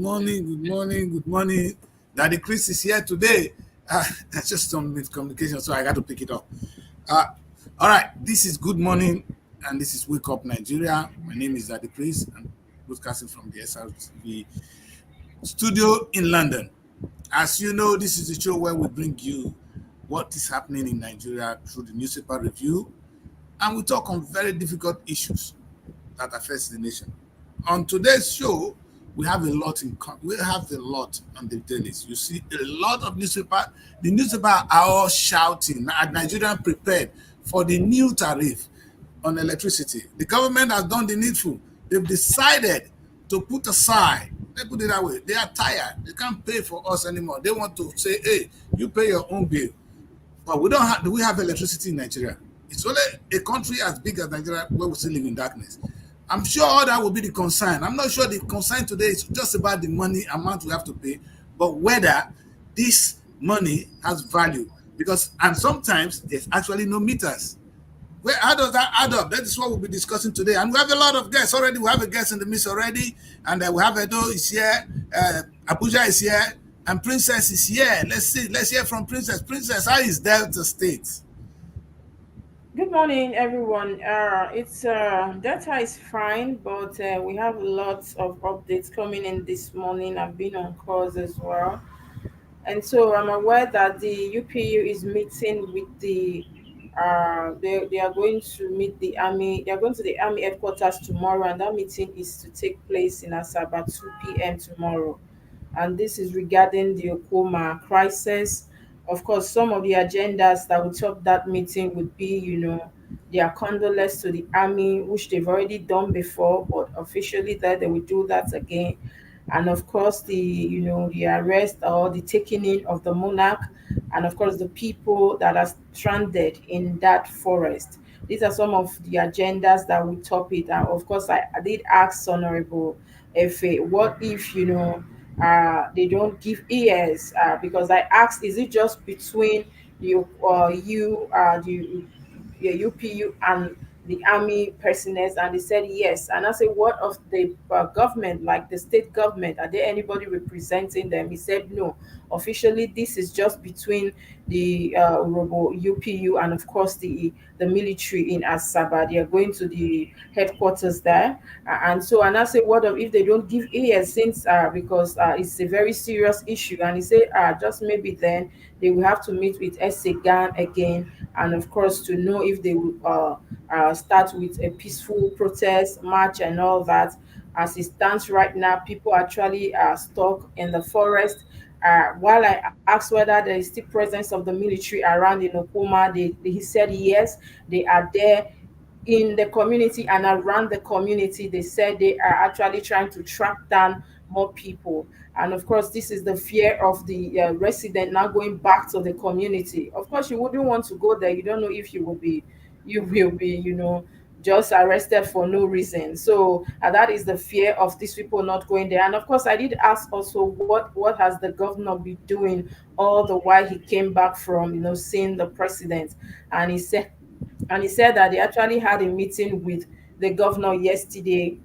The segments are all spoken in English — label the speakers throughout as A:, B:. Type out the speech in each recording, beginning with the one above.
A: good morning. Daddy Chris is here today. That's just some miscommunication, so I got to pick it up. Uh, all right, this is Good Morning, and this is Wake Up Nigeria. My name is Daddy Chris. I'm broadcasting from the Srtv studio in London. As you know, this is the show where we bring you what is happening in Nigeria through the newspaper review, and we talk on very difficult issues that affects the nation. On today's show, we have a lot on the dailies. You see a lot of newspaper. The newspaper are all shouting, Nigerian prepared for the new tariff on electricity. The government has done the needful. They've decided to put aside, let put it that way, they are tired. They can't pay for us anymore. They want to say, hey, you pay your own bill. But do we have electricity in Nigeria? It's only a country as big as Nigeria where we still live in darkness. I'm sure all that will be the concern. I'm not sure the concern today is just about the money amount we have to pay, but whether this money has value. And sometimes there's actually no meters. How does that add up? That is what we'll be discussing today. And we have a lot of guests already. We have a guest in the midst already. And we have Edo is here. Abuja is here. And Princess is here. Let's hear from Princess. Princess, how is Delta State?
B: Good morning, everyone. It's data is fine, but we have lots of updates coming in this morning. I've been on calls as well, and so I'm aware that the UPU is meeting with they are going to meet the army. They are going to the army headquarters tomorrow, and that meeting is to take place in Asaba 2 p.m. tomorrow. And this is regarding the Okoma crisis. Of course, some of the agendas that will top that meeting would be, their condolence to the army, which they've already done before, but officially that they will do that again. And of course, the arrest or the taking in of the monarch, and of course, the people that are stranded in that forest. These are some of the agendas that will top it. And of course, I did ask Honorable Efe, what if, they don't give ears, because I asked, is it just between the UPU and the army personnel? And they said yes. And I said, what of the government, like the state government? Are there anybody representing them? He said no. Officially, this is just between the Robo UPU and of course the military in Asaba. They are going to the headquarters there, and I say, what of if they don't give ears, since because it's a very serious issue? And he said, just maybe then they will have to meet with SAGAN again, and of course to know if they will start with a peaceful protest march and all that. As it stands right now, people actually are stuck in the forest. While I asked whether there is still presence of the military around in Okuma, he said yes, they are there in the community and around the community. They said they are actually trying to track down more people. And of course, this is the fear of the resident now going back to the community. Of course, you wouldn't want to go there. You don't know if you will be, just arrested for no reason. So that is the fear of these people not going there. And of course, I did ask also, what has the governor been doing all the while he came back from seeing the president? And he said that they actually had a meeting with the governor yesterday.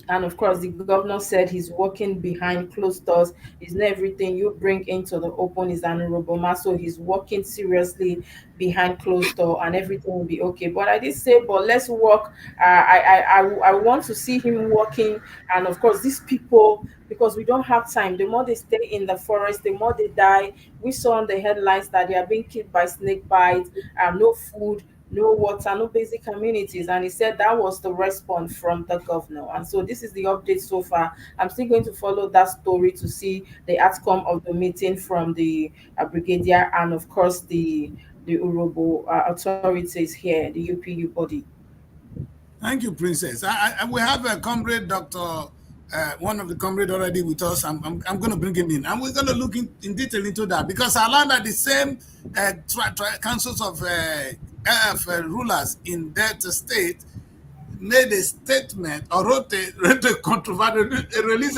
B: And of course, the governor said he's working behind closed doors. It's not everything you bring into the open is an Uroboma. So he's working seriously behind closed door, and everything will be okay. But I did say, but let's work. I want to see him working. And of course, these people, because we don't have time, the more they stay in the forest, the more they die. We saw on the headlines that they are being killed by snake bites, no food, no water, no basic communities. And he said that was the response from the governor. And so this is the update so far. I'm still going to follow that story to see the outcome of the meeting from the brigadier and of course the Urobo authorities here, the UPU body.
A: Thank you, Princess. We have a comrade, Doctor. One of the comrade already with us. I'm going to bring him in, and we're going to look in detail into that, because I learned that the same councils of rulers in that state made a statement, or released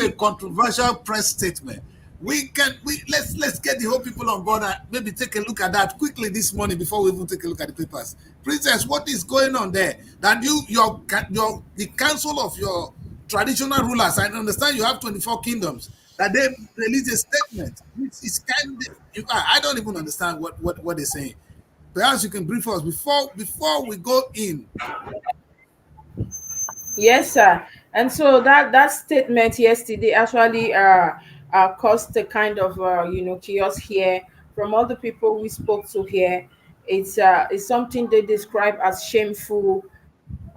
A: a controversial press statement. Let's get the whole people on board and maybe take a look at that quickly this morning before we even take a look at the papers. Princess, what is going on there? That the council of your traditional rulers, I understand you have 24 kingdoms, that they released a statement which is kind of, in fact, I don't even understand what they're saying. Perhaps you can brief us before we go in.
B: Yes, sir. And so that statement yesterday actually caused a kind of chaos here from all the people we spoke to here. It's something they describe as shameful,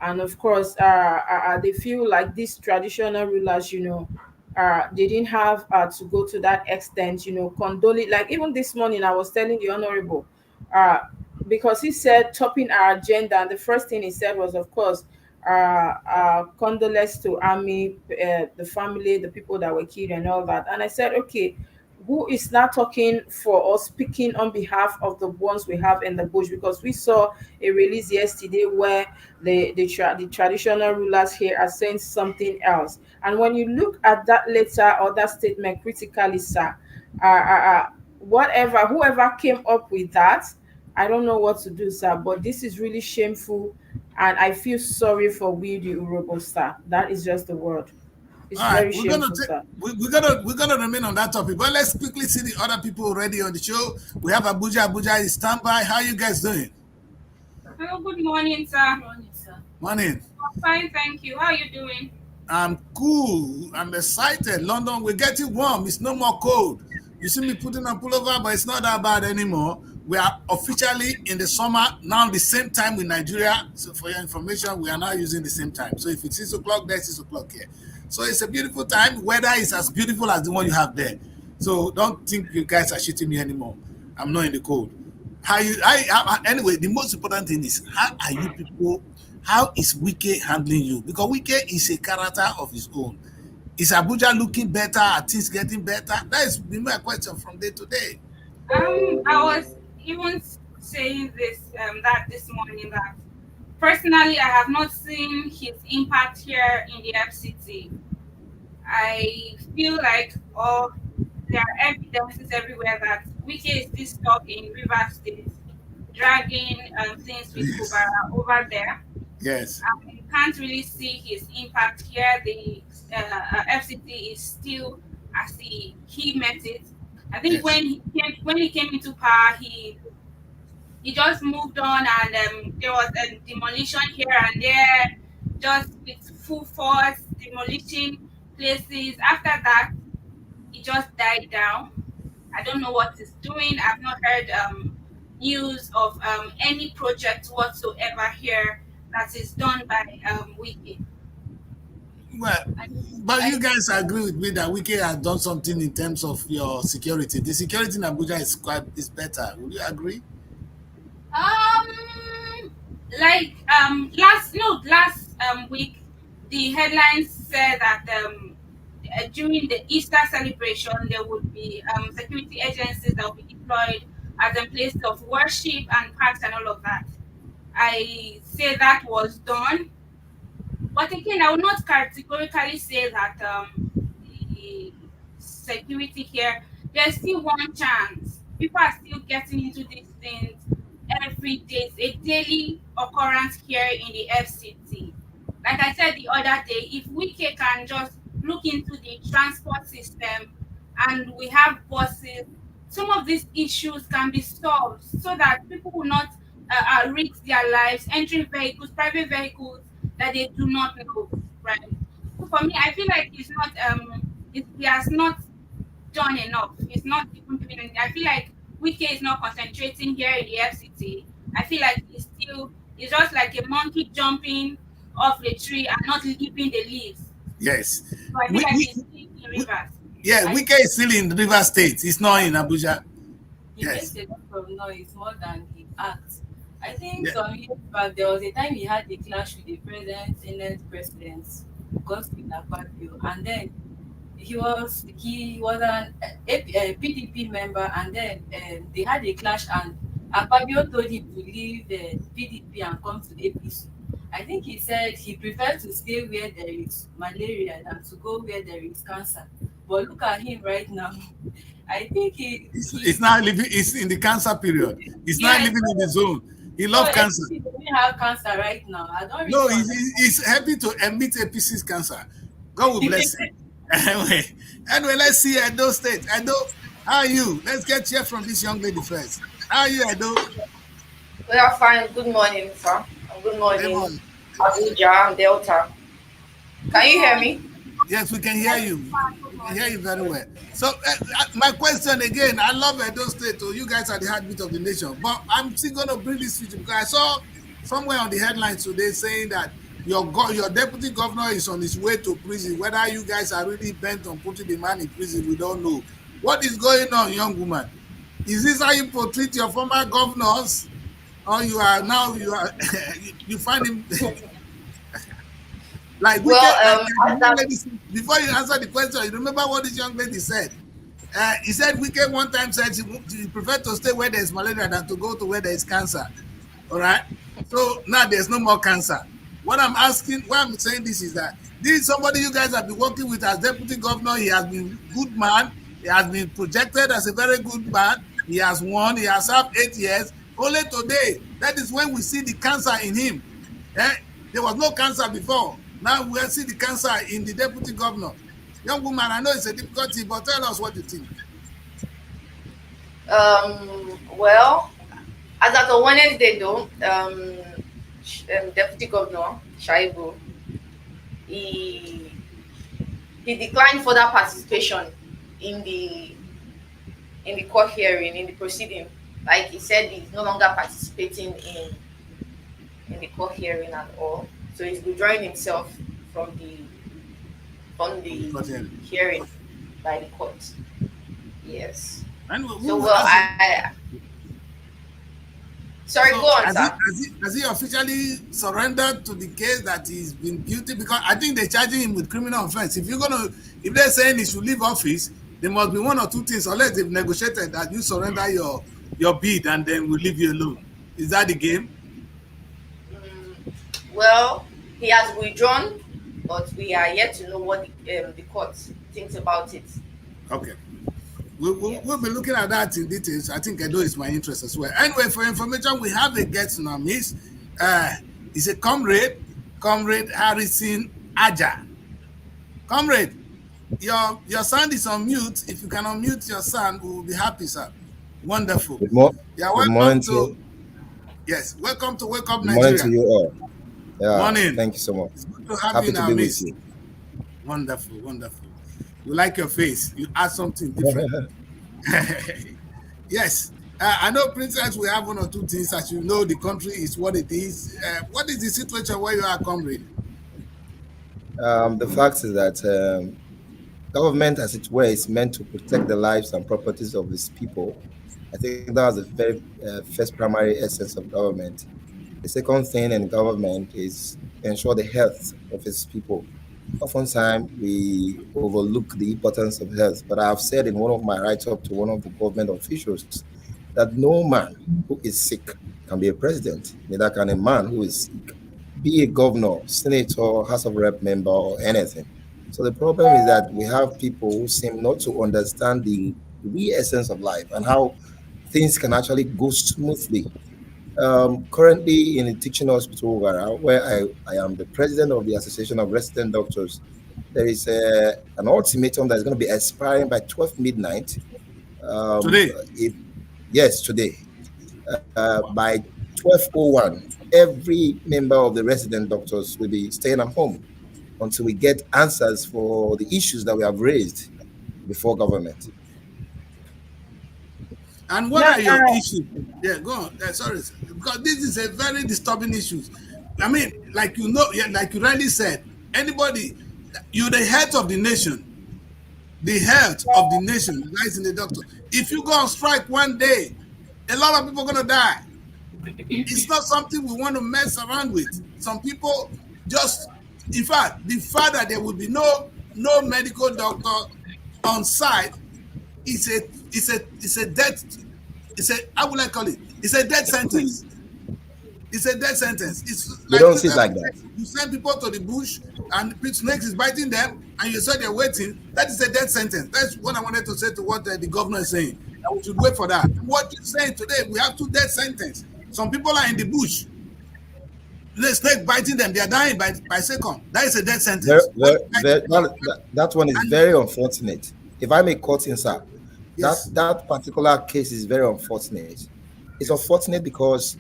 B: and of course they feel like these traditional rulers, they didn't have to go to that extent, condoling. Like even this morning I was telling the honorable, uh because he said topping our agenda, and the first thing he said was, of course, condolence to army, the family, the people that were killed and all that. And I said, okay, who is not talking for or speaking on behalf of the ones we have in the bush? Because we saw a release yesterday where the traditional rulers here are saying something else. And when you look at that letter or that statement critically, sir, whatever, whoever came up with that, I don't know what to do, sir, but this is really shameful, and I feel sorry for we the Urobo, sir. That is just the word. It's
A: All right,
B: very shameful, sir.
A: we're gonna remain on that topic, but let's quickly see the other people already on the show. We have Abuja. Abuja is standby. How you guys doing?
C: Hello, good morning, sir.
A: Morning.
C: Fine, thank you. How are you doing?
A: I'm cool. I'm excited. London, we're getting warm. It's no more cold. You see me putting on pullover, but it's not that bad anymore. We are officially in the summer now, the same time with Nigeria. So for your information, we are now using the same time. So if it's 6 o'clock, there's 6 o'clock here. So it's a beautiful time. Weather is as beautiful as the one you have there. So don't think you guys are shitting me anymore. I'm not in the cold. Anyway, the most important thing is, how are you people? How is Wike handling you? Because Wike is a character of his own. Is Abuja looking better? Are things getting better? That is been my question from day to day.
C: I was even saying this morning that personally I have not seen his impact here in the FCT. I feel like there are evidences everywhere that Wike is still stuck in River State, dragging things with
A: Yes.
C: Kubara over there.
A: Yes.
C: You can't really see his impact here. The FCT is still as he met it. I think
A: Yes.
C: when he came into power, he just moved on, and there was a demolition here and there, just with full force demolishing places. After that, it just died down. I don't know what he's doing. I've not heard news of any project whatsoever here that is done by Wiki.
A: Well,
C: I,
A: but
C: I
A: you guys agree with me that Wike has done something in terms of your security. The security in Abuja is better. Would you agree?
C: like last week, the headlines said that during the Easter celebration there would be security agencies that will be deployed as a place of worship and parks and all of that. I say that was done, but again, I would not categorically say that the security here, there's still one chance. People are still getting into these things every day. It's a daily occurrence here in the FCT. Like I said the other day, if Wike can just look into the transport system and we have buses, some of these issues can be solved so that people will not risk their lives entering vehicles, private vehicles that they do not know, right? So for me, I feel like he has not done enough. He's not even doing anything. I feel like Wike is not concentrating here in the FCT. I feel like he's just like a monkey jumping off the tree and not leaving the leaves.
A: Yes.
C: So I feel
A: We,
C: like
A: we,
C: he's still in rivers.
A: yeah,
D: I
A: Wike is still in River State. It's not in Abuja.
D: he
A: Yes.
D: makes a lot of noise more than he acts. I think
A: Yeah.
D: some years back there was a time he had a clash with the president, Senate president, Godswill Akpabio, and then he was an PDP member, and then they had a clash, and Akpabio told him to leave PDP and come to APC. I think he said he preferred to stay where there is malaria than to go where there is cancer. But look at him right now. I think
A: It's not living. It's in the cancer period. It's not
D: yes.
A: living in the zone. He
D: So
A: loves cancer.
D: APC doesn't have cancer right now. I don't
A: No,
D: really understand.
A: he's happy to admit APC's cancer. God will bless him. Anyway, anyway, let's see Edo State. Edo, how are you? Let's get here from this young lady first. How are you, Edo?
E: We are fine. Good morning, sir. And good morning,
A: Lemon.
E: Abuja and Delta. Can
C: Good
E: you hear
C: morning.
E: me?
A: Yes, we can hear
C: Yes,
A: you.
C: good
A: We can hear
C: morning.
A: you very well. So, my question again, I love Edo State. Oh, you guys are the heartbeat of the nation. But I'm still going to bring this to you because I saw somewhere on the headlines today saying that your deputy governor is on his way to prison. Whether you guys are really bent on putting the man in prison, we don't know. What is going on, young woman? Is this how you portray your former governors? Or you are now you are you find him like
E: Well,
A: wicked, like the
E: as
A: young
E: that
A: lady said, before you answer the question, you remember what this young lady said? He said wicked one time said she prefer to stay where there's malaria than to go to where there is cancer. All right. So now there's no more cancer. What I'm asking, why I'm saying this is that this is somebody you guys have been working with as deputy governor. He has been good man. He has been projected as a very good man. He has won. He has served 8 years. Only today, that is when we see the cancer in him. Eh? There was no cancer before. Now we see the cancer in the deputy governor. Young woman, I know it's a difficulty, but tell us what you think.
E: well, as at on Wednesday though, Deputy Governor Shaibu, he he declined further participation in the court hearing, in the proceeding. Like he said, he's no longer participating in the court hearing at all. So he's withdrawing himself from the hearing by the court. Yes.
A: And we
E: So
A: will
E: well,
A: ask you.
E: sorry, go
A: So
E: on,
A: has he,
E: sir.
A: has he has he officially surrendered to the case that he's been guilty? Because I think they're charging him with criminal offense. If they're saying he should leave office, there must be one or two things, unless they've negotiated that you surrender your bid and then we'll leave you alone. Is that the game?
E: Mm, well, he has withdrawn, but we are yet to know what the court thinks about it.
A: Okay. We'll
E: Yes.
A: be looking at that in details. I think Edo is my interest as well. Anyway, for information, we have a guest in our midst. Uh, he's a Comrade Harrison Aja. Comrade, your sound is on mute. If you can unmute your sound, we will be happy, sir. Wonderful.
F: Good, mo-
A: Yeah,
F: good
A: welcome
F: morning
A: to
F: to
A: welcome to Wake Up
F: good morning to
A: Nigeria.
F: you all. Yeah,
A: Morning.
F: thank you so much.
A: It's good to have you
F: Happy
A: in
F: to
A: our
F: be with
A: midst.
F: you.
A: Wonderful, wonderful. We like your face. You add something different. Yes. I know, Princess, we have one or two things. As you know, the country is what it is. What is the situation where you are, comrade?
F: The fact is that government, as it were, is meant to protect the lives and properties of its people. I think that was the very first primary essence of government. The second thing in government is ensure the health of its people. Oftentimes, we overlook the importance of health, but I've said in one of my write up to one of the government officials that no man who is sick can be a president, neither can a man who is sick be a governor, senator, House of Rep member, or anything. So the problem is that we have people who seem not to understand the real essence of life and how things can actually go smoothly. Currently in a teaching hospital where I am the president of the Association of Resident Doctors, there is an ultimatum that is going to be expiring by 12 midnight.
A: Today.
F: If yes, today, by 12:01, every member of the resident doctors will be staying at home until we get answers for the issues that we have raised before government.
A: And what
B: Now,
A: are your issues? Yeah, go on. Sorry, sir. Because this is a very disturbing issue. I mean, like you know, yeah, like you rightly said, anybody, you're the head of the nation. The health of the nation lies in the doctor. If you go on strike one day, a lot of people are going to die. It's not something we want to mess around with. Some people just, in fact, the fact that there will be no medical doctor on site is a death. It's a, how would I call it? It's a death sentence. It's a death sentence. It's
F: We
A: like
F: don't see it like that.
A: you send people to the bush and the snake is biting them and you say they're waiting. That is a death sentence. That's what I wanted to say to what the governor is saying. That we should wait for that. What you're saying today, we have two death sentences. Some people are in the bush. the snake biting them, they are dying by second. That is a death
F: Very,
A: sentence.
F: very, very, that one is
A: And
F: very unfortunate. If I may cut in, sir,
A: yes,
F: that particular case is very unfortunate. It's
A: yes,
F: unfortunate because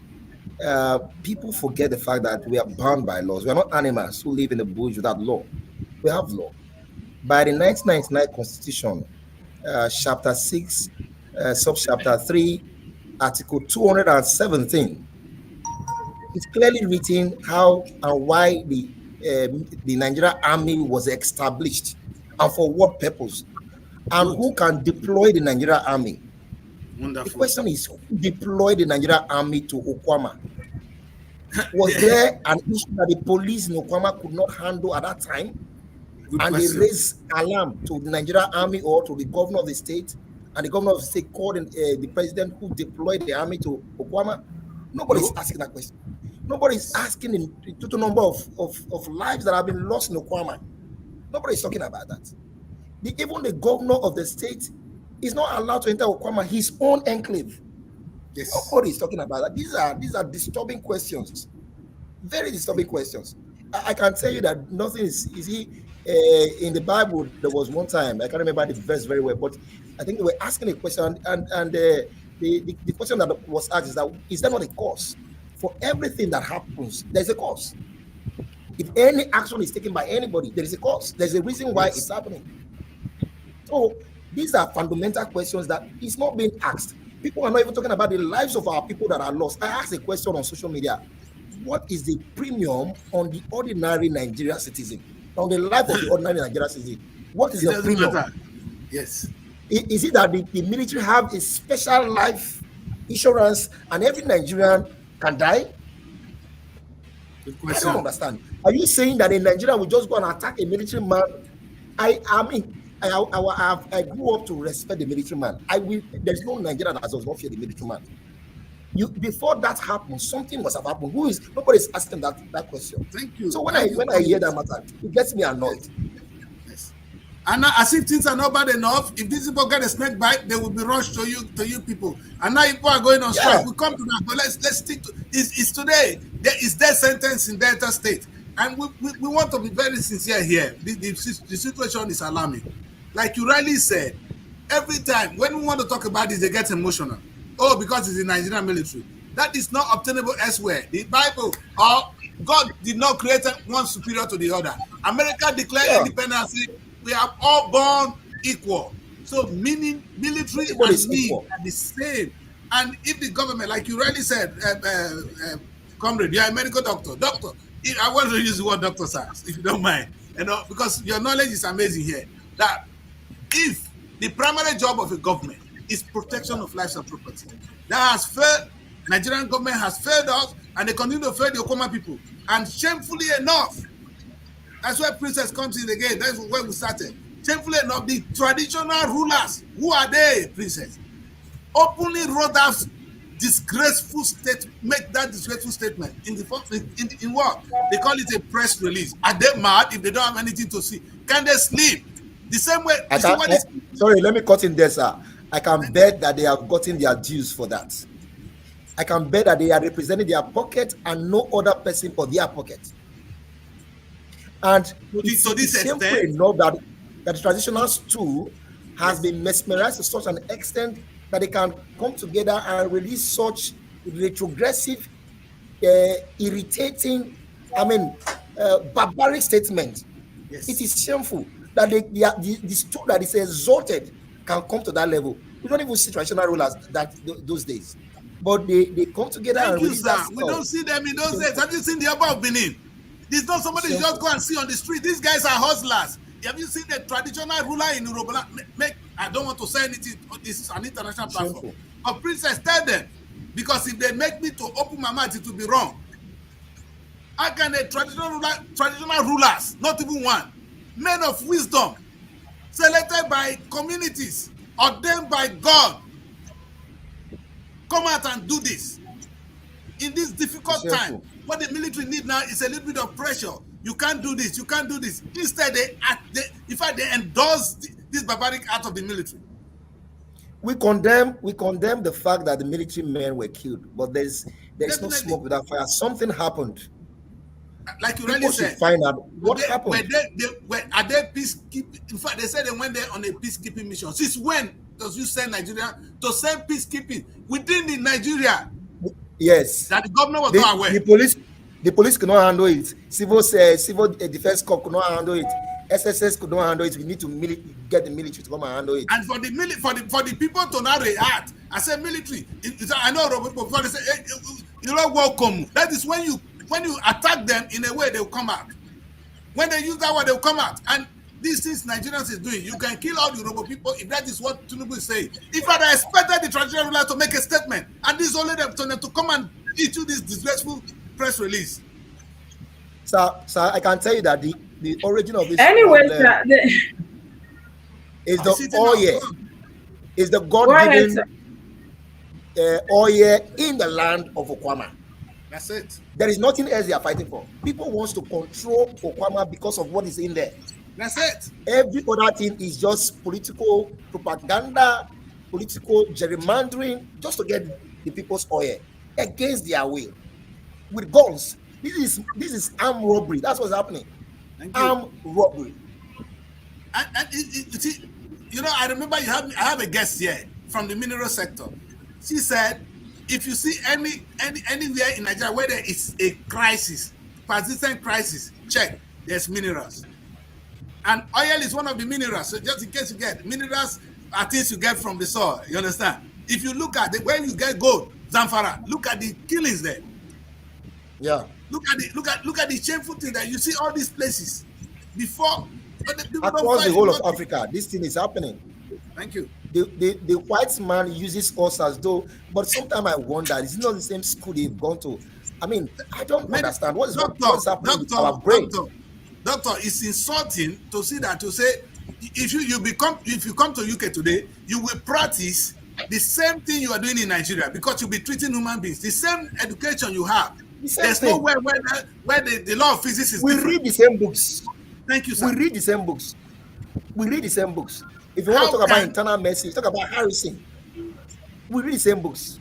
F: people forget the fact that we are bound by laws. We are not animals who live in the bush without law. We have law. By the 1999 Constitution, Chapter 6, Subchapter 3, Article 217, it's clearly written how and why the Nigerian Army was established and for what purpose and
A: good,
F: who can deploy the Nigerian Army. The
A: wonderful.
F: question is, who deployed the Nigerian Army to Okwama? Was there an issue that the police in Okwama could not handle at that time?
A: Good
F: And they
A: question.
F: raised alarm to the Nigerian Army or to the governor of the state, and the governor of the state called the president who deployed the army to Okwama. Nobody's
A: No.
F: asking that question. Nobody's asking the total number of lives that have been lost in Okwama. Nobody's talking about that. Even the governor of the state is not allowed to enter Okwama, his own enclave.
A: Yes.
F: Nobody's talking about that. These are disturbing questions, very disturbing questions. I can tell you that nothing is easy. In the Bible, there was one time, I can't remember the verse very well, but I think they were asking a question, and the question that was asked is that not a cause? For everything that happens, there's a cause. If any action is taken by anybody, there is a cause. There's a reason why
A: Yes.
F: it's happening. So these are fundamental questions that is not being asked. People are not even talking about the lives of our people that are lost. I asked a question on social media. What is the premium on the ordinary Nigerian citizen? On the life of the ordinary Nigerian citizen? What is
A: It
F: the
A: doesn't
F: premium?
A: matter. Yes.
F: Is it that the military have a special life insurance and every Nigerian can die?
A: Good
F: I
A: question.
F: don't understand. Are you saying that in Nigeria we just go and attack a military man? I grew up to respect the military man. There's no Nigeria that does not fear the military man. Before that happened, something must have happened. Nobody's asking that question.
A: Thank you.
F: So when
A: Thank
F: I
A: you.
F: hear that matter, it gets me annoyed.
A: Yes. And now, as if things are not bad enough, if these people get a snake bite, they will be rushed to you people. And now people are going on strike.
F: Yeah.
A: We come to that, but let's stick to it's today. There is death sentence in Delta State, and we want to be very sincere here. The situation is alarming. Like you rightly said, every time when we want to talk about this, they get emotional. Oh, because it's the Nigerian military. That is not obtainable elsewhere. The Bible or God did not create one superior to the other. America declared independence. We are all born equal. So meaning military
F: Everybody's
A: and me
F: equal.
A: are the same. And if the government, like you rightly said, comrade, you are a medical doctor. Doctor, I want to use the word doctor, sir, if you don't mind. Because your knowledge is amazing here. That if the primary job of a government is protection of lives and property, that has failed. Nigerian government has failed us, and they continue to fail the Okoma people. And shamefully enough, that's where Princess comes in again. That's where we started. Shamefully enough, the traditional rulers, who are they, Princess, openly wrote that disgraceful make that disgraceful statement in what they call it, a press release. Are they mad if they don't have anything to see? Can they sleep? The same way.
F: Sorry, let me cut in there, sir. I can bet that they have gotten their dues for that. I can bet that they are representing their pocket and no other person for their pocket. And
A: to this extent,
F: enough that the traditional stool has been mesmerized to such an extent that they can come together and release such retrogressive, irritating, barbaric statements.
A: yes.
F: It is shameful that the stool that is exalted can come to that level. We don't even see traditional rulers those days. But they come together and release that.
A: We don't see them in those days. Have you seen the Abba of Benin? There's not somebody you just go and see on the street. These guys are hustlers. Have you seen the traditional ruler in Yoruba? I don't want to say anything. This is an international platform. But Princess, tell them, because if they make me to open my mouth, it will be wrong. How can a traditional rulers, not even one, men of wisdom, selected by communities, ordained by God, come out and do this in this difficult time? What the military need now is a little bit of pressure. You can't do this. You can't do this. Instead, they endorse this barbaric act of the military.
F: We condemn the fact that the military men were killed, but there's no smoke without fire. Something happened.
A: like you really
F: People should
A: said,
F: find out what happened.
A: are they peacekeeping? In fact, they said they went there on a peacekeeping mission. Since when does you send Nigeria to send peacekeeping within the Nigeria
F: Yes,
A: that the government was not aware?
F: the police could not handle it. Civil defense corps could not handle it. SSS could not handle it. We need to get the military to come and handle it.
A: And for the people to now react, I said military. I know before they say, hey, you're not welcome. That is when you attack them in a way, they will come out. When they use that word, they will come out. And these things Nigerians is doing. You can kill all the Yoruba people if that is what Tinubu is saying. If I expected the traditional ruler to make a statement, and this only them to come and issue this disgraceful press release.
F: So I can tell you that the origin of this
B: Anyways,
F: is the oil, is the God-given oil in the land of Okwama.
A: That's it.
F: There is nothing else they are fighting for. People want to control Okwama because of what is in there.
A: That's it.
F: Every other thing is just political propaganda, political gerrymandering, just to get the people's oil against their will with guns. This is armed robbery. That's what's happening. Armed robbery.
A: And you know, I remember I have a guest here from the mineral sector. She said, if you see anywhere in Nigeria where there is a crisis, persistent crisis, check, there's minerals. And oil is one of the minerals. So just in case you get minerals are things you get from the soil. You understand? If you look at where you get gold, Zamfara, look at the killings there.
F: Yeah.
A: Look at the shameful thing that you see all these places before.
F: Across the whole of Africa, this thing is happening.
A: Thank you.
F: The white man uses us as though, but sometimes I wonder, is it not the same school they've gone to? I mean, I don't understand what's happening with our brain.
A: Doctor, it's insulting to see that, to say if you come to UK today, you will practice the same thing you are doing in Nigeria because you'll be treating human beings. The same education you have. There's nowhere where the law of physics is different.
F: We read the same books.
A: Thank you, sir.
F: We read the same books. If you want to talk about internal medicine, talk about Harrison. We read the same books.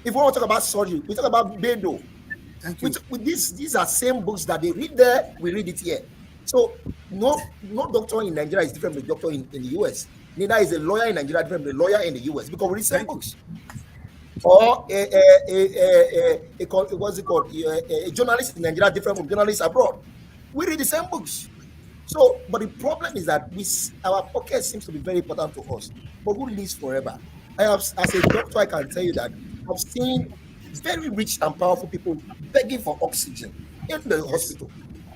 F: If you want to talk about surgery, we talk about Bedo.
A: Thank you.
F: These are same books that they read there, we read it here. So no doctor in Nigeria is different from the doctor in the US. Neither is a lawyer in Nigeria different from the lawyer in the US because we read the same books. Or what's it called? A journalist in Nigeria different from journalists abroad. We read the same books. So, but the problem is that our pocket seems to be very important to us. But who lives forever? As a doctor, I can tell you that I've seen very rich and powerful people begging for oxygen in the hospital.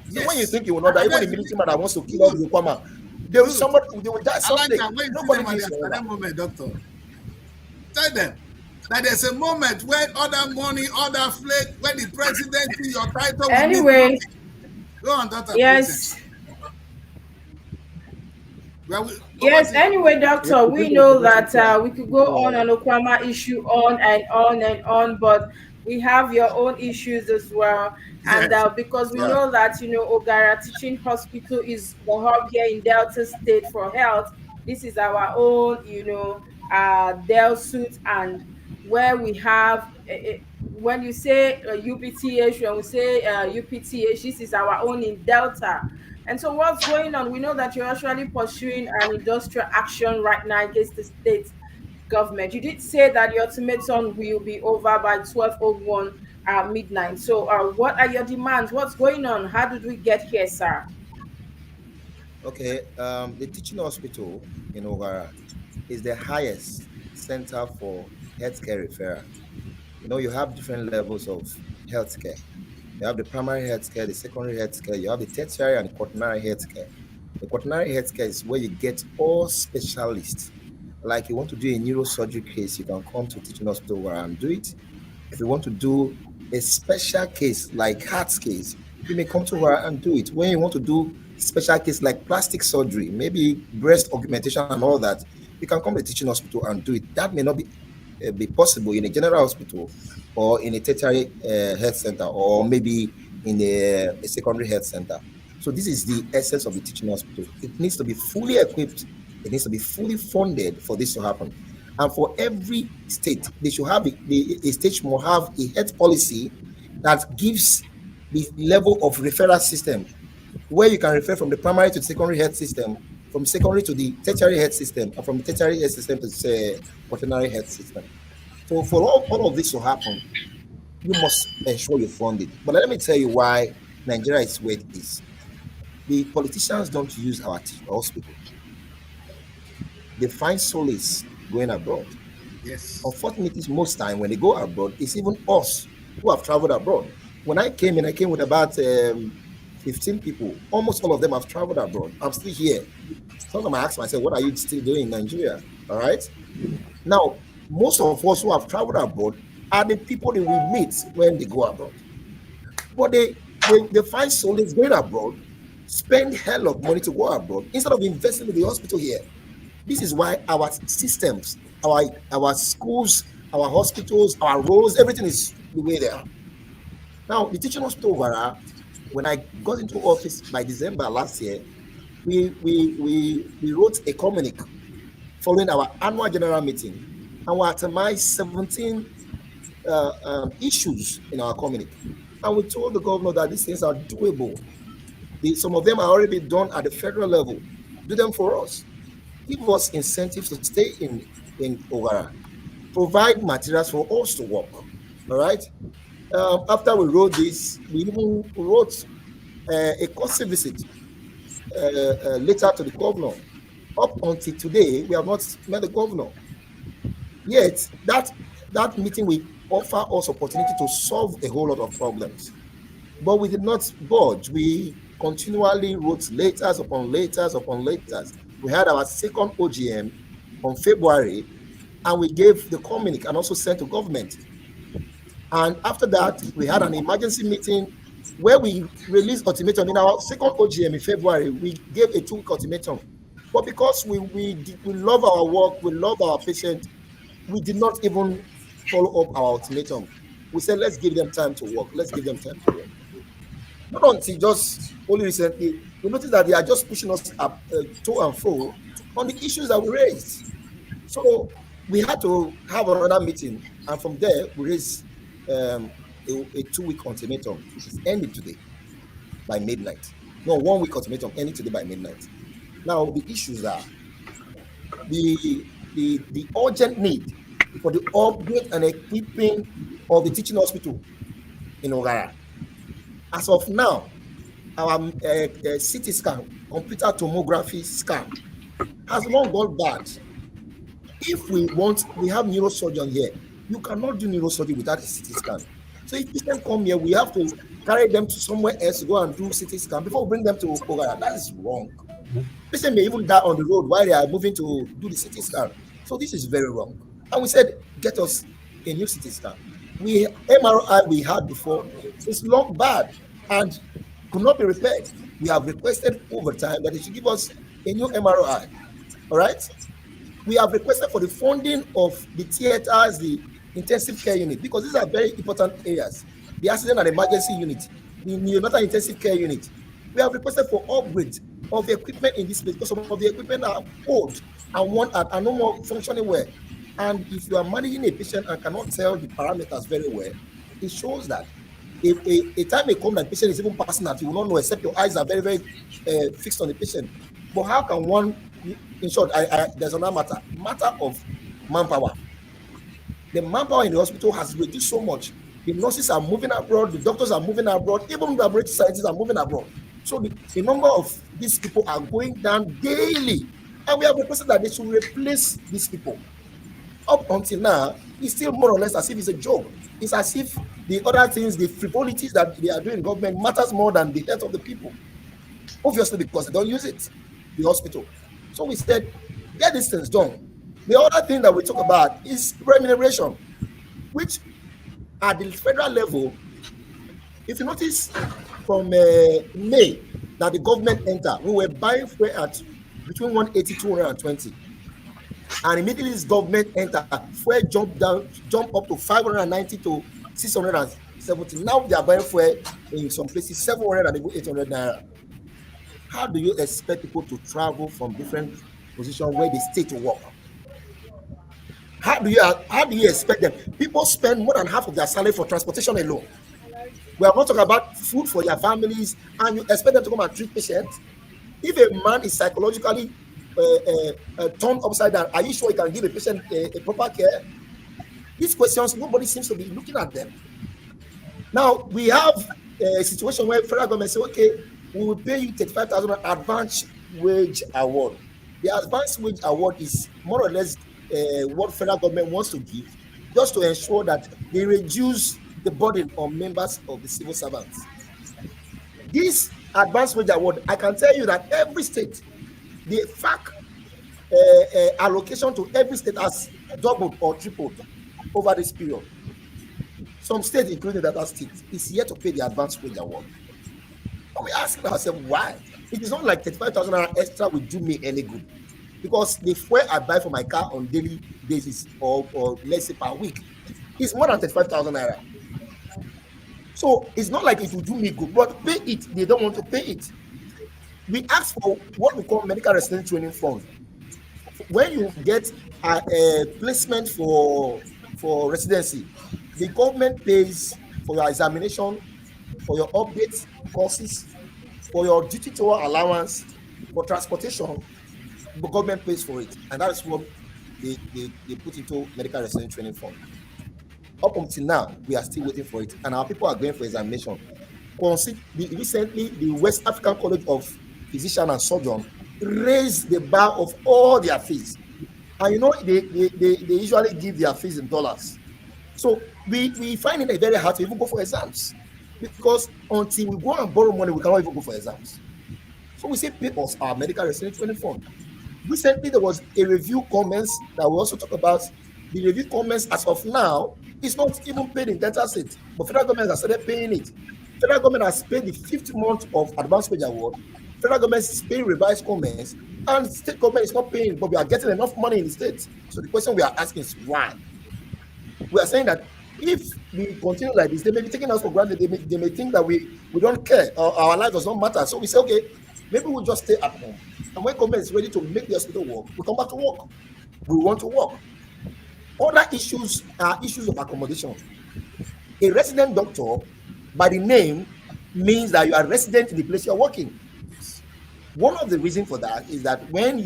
F: So when you think you will not die, even the military man that wants to kill all the Okwama, they will die someday. Nobody lives forever.
A: That moment, doctor. Tell them that there's a moment when other money, other flag, when the president see your title.
B: Anyway,
A: go on, doctor.
B: Yes.
A: Yes.
B: Anyway, doctor, we know that we could go on an Okwama issue on and on and on, but we have your own issues as well. And because we know that, Ogara Teaching Hospital is the hub here in Delta State for health. This is our own, Del Suit, and where we have, when you say UPTH, when we say UPTH, this is our own in Delta. And so what's going on? We know that you're actually pursuing an industrial action right now against the state government. You did say that your ultimatum will be over by 12:01 midnight. So what are your demands? What's going on? How did we get here, sir?
F: Okay, the teaching hospital in Ogara is the highest center for healthcare referral. You have different levels of healthcare. You have the primary healthcare, the secondary healthcare, you have the tertiary and the quaternary healthcare. The quaternary healthcare is where you get all specialists. Like you want to do a neurosurgery case, you can come to teaching hospital where and do it. If you want to do a special case like heart case, you may come to where and do it. When you want to do special case like plastic surgery, maybe breast augmentation and all that, you can come to the teaching hospital and do it. That may not be possible in a general hospital or in a tertiary health center, or maybe in a secondary health center. So this is the essence of the teaching hospital. It needs to be fully equipped. It needs to be fully funded for this to happen. And for every state, they should have a state must have a health policy that gives the level of referral system, where you can refer from the primary to the secondary health system, from secondary to the tertiary health system, and from the tertiary health system to the quaternary health system. So for all of this to happen, you must ensure you fund it. But let me tell you why Nigeria is where it is. The politicians don't use our hospital. They find solace going abroad.
A: Yes.
F: Unfortunately, most time when they go abroad, it's even us who have traveled abroad. When I came in, I came with about 15 people. Almost all of them have traveled abroad. I'm still here. Sometimes I ask myself, what are you still doing in Nigeria? All right. Now, most of us who have traveled abroad are the people that we meet when they go abroad. But they find solace going abroad, spend hell of money to go abroad instead of investing in the hospital here. This is why our systems, our schools, our hospitals, our roads, everything is the way they are. Now, the teaching hospital overall, when I got into office by December last year, we wrote a communique following our annual general meeting, and we itemized 17 issues in our communique. And we told the governor that these things are doable. Some of them are already done at the federal level. Do them for us. Give us incentives to stay in Ogara. Provide materials for us to work. All right. After we wrote this, we even wrote a courtesy visit letter to the governor. Up until today, we have not met the governor. Yet that meeting will offer us opportunity to solve a whole lot of problems. But we did not budge. We continually wrote letters upon letters upon letters. We had our second OGM on February, and we gave the communique and also sent to government. And after that, we had an emergency meeting where we released ultimatum. In our second OGM in February, we gave a 2-week ultimatum. But because we love our work, we love our patients, we did not even follow up our ultimatum. We said, let's give them time to work. Let's give them time to work. Not until just only recently, we noticed that they are just pushing us up to and fro on the issues that we raised. So we had to have another meeting, and from there we raised a 2-week ultimatum, which is ending today by midnight. No, 1-week ultimatum ending today by midnight. Now the issues are the urgent need for the upgrade and equipping of the teaching hospital in Ogara. As of now, our CT scan, computer tomography scan, has long gone bad. If we have neurosurgeon here. You cannot do neurosurgery without a CT scan. So if patients come here, we have to carry them to somewhere else to go and do CT scan before we bring them to Ogara. That is wrong. Patients may even die on the road while they are moving to do the CT scan. So this is very wrong. And we said, get us a new CT scan. MRI we had before is long bad and could not be repaired. We have requested over time that they should give us a new MRI. All right. We have requested for the funding of the theaters, the intensive care unit, because these are very important areas. The accident and emergency unit, the neonatal intensive care unit. We have requested for upgrades of the equipment in this place because some of the equipment are old and are no more functioning well. And if you are managing a patient and cannot tell the parameters very well, it shows that a time may come that the patient is even passing that you will not know, except your eyes are very, very fixed on the patient. But how can one, in short, there's another matter of manpower. The manpower in the hospital has reduced so much. The nurses are moving abroad, the doctors are moving abroad, even the laboratory scientists are moving abroad. So the number of these people are going down daily. And we have requested that they should replace these people. Up until now, it's still more or less as if it's a joke. It's as if the other things, the frivolities that they are doing in government matters more than the health of the people. Obviously, because they don't use it, the hospital. So we said, get these things done. The other thing that we talk about is remuneration, which at the federal level, if you notice from May that the government entered, we were buying fuel at between 180 to 220. And immediately this government entered, fuel jumped up to 590 to 670. Now they are buying fuel in some places 700 and even 800 naira. How do you expect people to travel from different positions where they stay to work? How do you expect them? People spend more than half of their salary for transportation alone. We are not talking about food for their families, and you expect them to come and treat patients. If a man is psychologically turned upside down, are you sure he can give a patient a proper care? These questions, nobody seems to be looking at them. Now, we have a situation where federal government say, okay, we will pay you 35,000 advance wage award. The advance wage award is more or less what federal government wants to give, just to ensure that they reduce the burden on members of the civil servants. This advance wage award, I can tell you that every state, the fact allocation to every state has doubled or tripled over this period. Some states, including the other states, is yet to pay the advance wage award. And we asking ourselves why. It is not like 35,000 extra will do me any good, because the fuel I buy for my car on daily basis, or let's say per week, is more than 35,000 naira. So it's not like it will do me good, but pay it. They don't want to pay it. We ask for what we call medical resident training fund. When you get a placement for residency, the government pays for your examination, for your updates courses, for your duty tour allowance, for transportation. The government pays for it, and that's what they put into medical resident training fund. Up until now, we are still waiting for it, and our people are going for examination. Recently, the West African College of Physician and Surgeon raised the bar of all their fees, and you know they usually give their fees in dollars. So we find it very hard to even go for exams, because until we go and borrow money, we cannot even go for exams. So we say pay us our medical resident training fund. Recently, there was a review comments that we also talk about. The review comments as of now is not even paid in dental state, but federal government has started paying it. Federal government has paid the 5th month of advance wage award. Federal government is paying revised comments, and state government is not paying, but we are getting enough money in the states. So the question we are asking is why? We are saying that if we continue like this, they may be taking us for granted. They may think that we don't care, or our life does not matter. So we say, okay, maybe we'll just stay at home. And when government is ready to make the hospital work, we come back to work. We want to work. Other issues are issues of accommodation. A resident doctor, by the name, means that you are resident in the place you are working. One of the reasons for that is that when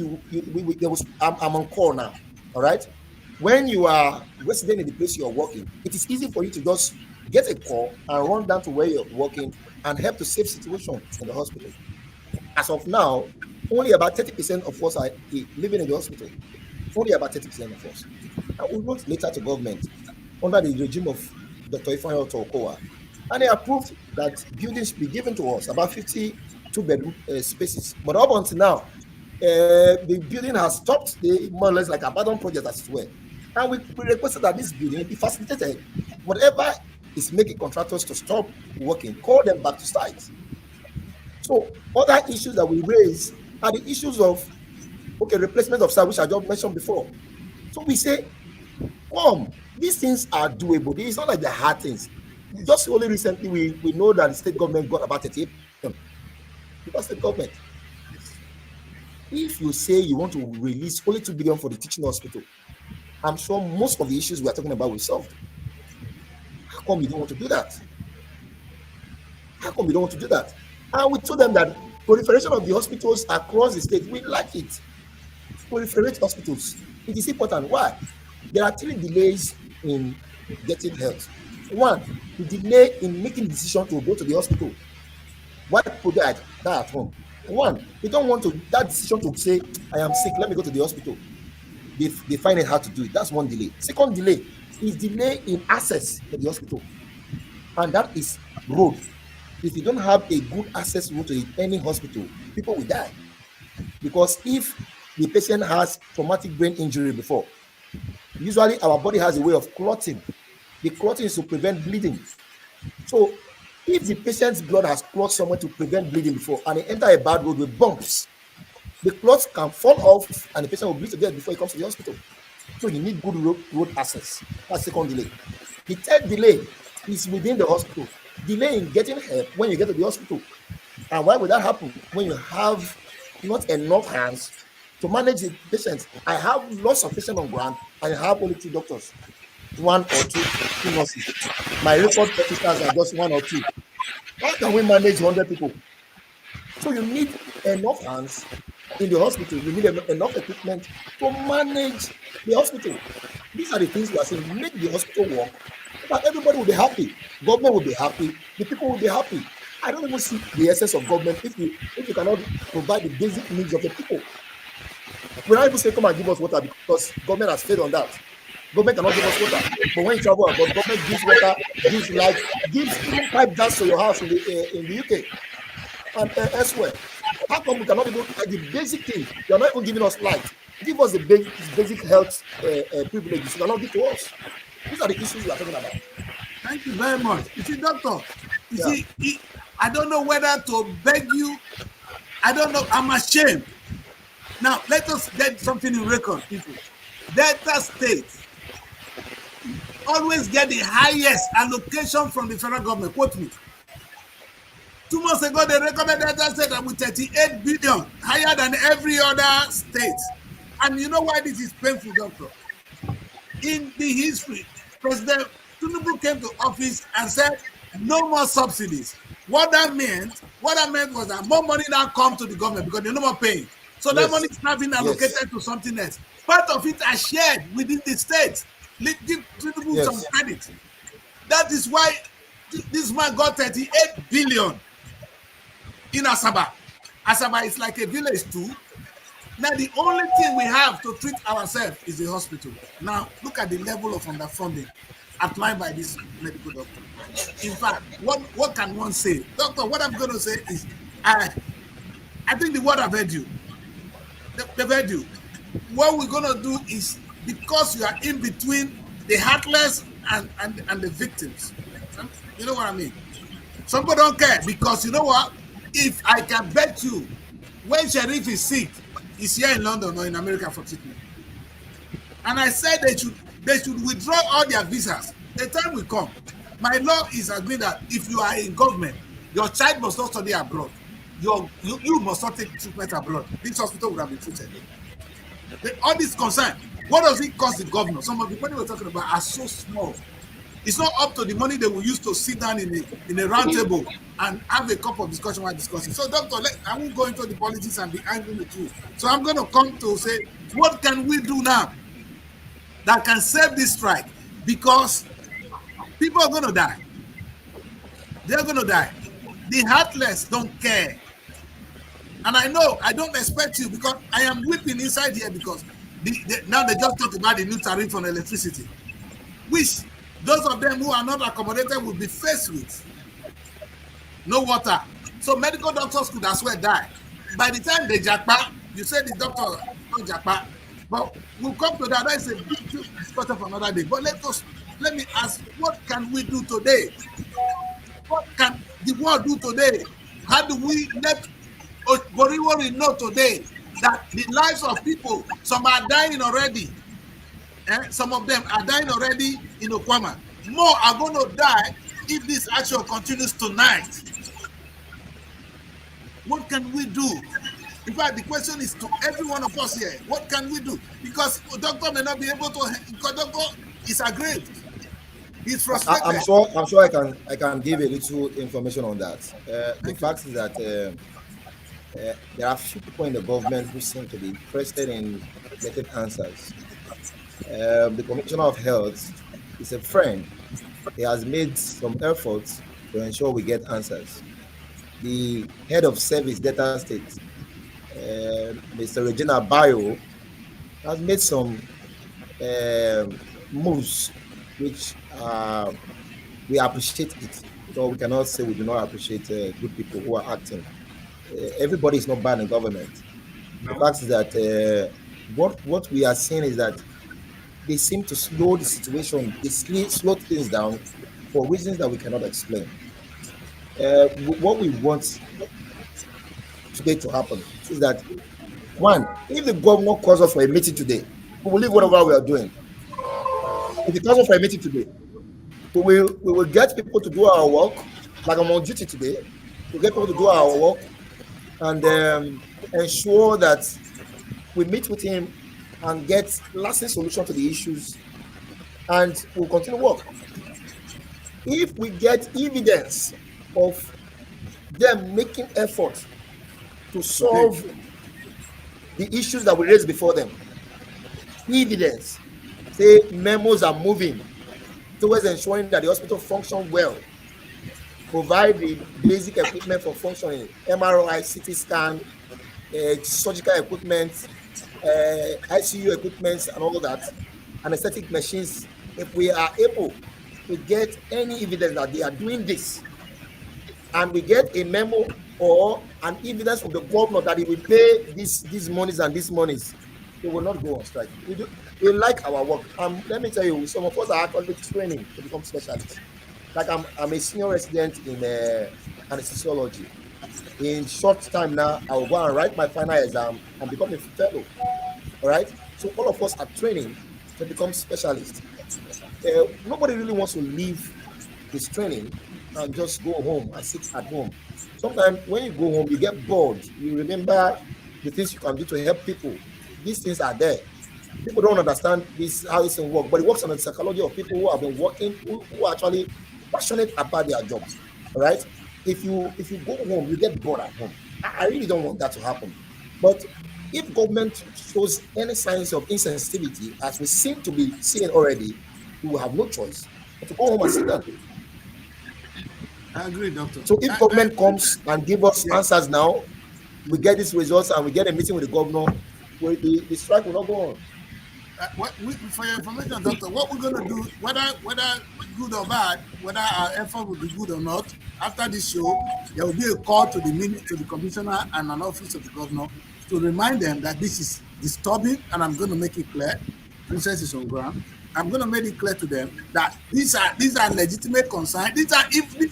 F: I'm on call now, all right? When you are resident in the place you are working, it is easy for you to just get a call and run down to where you're working and help to save situation in the hospital. As of now, only about 30% of us are living in the hospital. Only about 30% of us. And we wrote later to government under the regime of Dr. Ifeanyi Okowa, and they approved that buildings be given to us, about 52 bedroom spaces. But up until now, the building has stopped, the more or less like abandoned project as well. And we requested that this building be facilitated. Whatever is making contractors to stop working, call them back to site. So other issues that we raise are the issues of replacement of staff, which I just mentioned before. So we say, these things are doable. It's not like they're hard things. Just only recently we know that the state government got about 38 billion. Because the government, if you say you want to release only 2 billion for the teaching hospital, I'm sure most of the issues we are talking about will be solved. How come you don't want to do that? How come you don't want to do that? And we told them that proliferation of the hospitals across the state, we like it. Proliferate hospitals. It is important. Why? There are 3 delays in getting health. One, the delay in making the decision to go to the hospital. Why people die at home? One, they don't want that decision to say, I am sick, let me go to the hospital. They find it hard to do it. That's one delay. Second delay is delay in access to the hospital. And that is road. If you don't have a good access route to any hospital, people will die. Because if the patient has traumatic brain injury before, usually our body has a way of clotting. The clotting is to prevent bleeding. So if the patient's blood has clotted somewhere to prevent bleeding before, and they enter a bad road with bumps, the clots can fall off and the patient will bleed to death before he comes to the hospital. So you need good road access. That's second delay. The third delay is within the hospital. Delay in getting help when you get to the hospital. And why would that happen? When you have not enough hands to manage the patients. I have lots of patients on ground, and I have only 2 doctors, 1 or 2 nurses. My record officers are just 1 or 2. How can we manage 100 people? So you need enough hands in the hospital. You need enough equipment to manage the hospital. These are the things we are saying. Make the hospital work, but everybody will be happy. Government will be happy. The people will be happy. I don't even see the essence of government if you cannot provide the basic needs of the people. We not even say come and give us water because government has failed on that. Government cannot give us water, but when you travel abroad, government gives water, gives light, gives even pipe gas to your house in the UK and elsewhere. How come we cannot even the basic thing? You are not even giving us light. Give us the basic health privileges. You cannot give to us. These are the issues we are talking about.
A: Thank you very much. You see, doctor, you
F: Yeah.
A: see, I don't know whether to beg you. I don't know. I'm ashamed. Now, let us get something in record, people. Delta State always get the highest allocation from the federal government. Quote me. 2 months ago, they recommended Delta State with 38 billion, higher than every other state. And you know why this is painful, doctor? In the history, President Tinubu came to office and said, no more subsidies. What that meant was that more money now come to the government because they're no more paying. So that
F: Yes.
A: money is now being allocated
F: Yes.
A: to something else. Part of it are shared within the states. Give Tinubu
F: Yes.
A: some credit. That is why this man got 38 billion in Asaba. Asaba is like a village too. Now, the only thing we have to treat ourselves is the hospital. Now, look at the level of underfunding applied by this medical doctor. In fact, what can one say? Doctor, what I'm going to say is, I think the word I've heard you. They've heard you. What we're going to do is, because you are in between the heartless and the victims. You know what I mean? Some people don't care because you know what? If I can bet you, when Srtv is sick, he's here in London or in America for treatment. And I said they should withdraw all their visas. The time will come. My law is agreed that if you are in government, your child must not study abroad. You must not take treatment abroad. This hospital would have been treated. All this concern, what does it cost the governor? Some of the money we're talking about are so small. It's not up to the money they will use to sit down in a round table and have a cup of discussion while discussing. So, doctor, I won't go into the politics and be angry with you. So I'm going to come to say, what can we do now that can save this strike? Because people are going to die. They're going to die. The heartless don't care. And I know I don't expect you because I am weeping inside here because now they just talked about the new tariff on electricity, which those of them who are not accommodated will be faced with. No water. So medical doctors could as well die. By the time they jackpot, you say the doctor don't jackpot. But we'll come to that. That's a big discussion for another day. But let me ask, what can we do today? What can the world do today? How do we let Goriwori know today that the lives of people, some are dying already. Some of them are dying already in Okwama. More are going to die if this action continues tonight. What can we do? In fact, the question is to every one of us here. What can we do? Because the doctor may not be able to. Because doctor is aggrieved. He's frustrated.
F: I'm sure I can give a little information on that. The fact is that there are few people in the government who seem to be interested in getting answers. The Commissioner of Health is a friend. He has made some efforts to ensure we get answers. The head of service, Delta State, Mr. Regina Bayo, has made some moves which we appreciate it. So we cannot say we do not appreciate good people who are acting. Everybody is not bad in government. No. The fact is that what we are seeing is that they seem to slow the situation, they slow things down for reasons that we cannot explain. What we want today to happen is that, one, if the governor calls us for a meeting today, we will leave whatever we are doing. If he calls us for a meeting today, we will get people to do our work, like I'm on duty today. We'll get people to do our work and ensure that we meet with him and get lasting solution to the issues, and we'll continue work. If we get evidence of them making effort to
A: Today.
F: solve the issues that we raise before them. Evidence, say memos are moving towards ensuring that the hospital function well, provide the basic equipment for functioning, MRI, CT scan, surgical equipment, ICU equipment, and all that, anesthetic machines. If we are able to get any evidence that they are doing this, and we get a memo or an evidence from the governor that he will pay these monies and these monies, they will not go on strike. We like our work. Let me tell you, some of us are actually training to become specialists. Like I'm a senior resident in anesthesiology. In short time now, I will go and write my final exam and become a fellow. All right. So all of us are training to become specialists. Nobody really wants to leave this training and just go home and sit at home. Sometimes when you go home, you get bored. You remember the things you can do to help people. These things are there. People don't understand this how it's work, but it works on the psychology of people who have been working, who are actually passionate about their jobs. All right. If you go home, you get bored at home. I really don't want that to happen. But if government shows any signs of insensitivity, as we seem to be seeing already, we will have no choice but to go home and sit down.
A: I agree, doctor.
F: So if government comes and give us
A: Yeah.
F: answers now, we get these results and we get a meeting with the governor, the strike will not go on.
A: For your information, doctor, what we're going to do, whether good or bad, whether our effort will be good or not, after this show, there will be a call to the commissioner and an office of the governor to remind them that this is disturbing, and I'm going to make it clear. Princess is on ground. I'm going to make it clear to them that these are legitimate concerns. These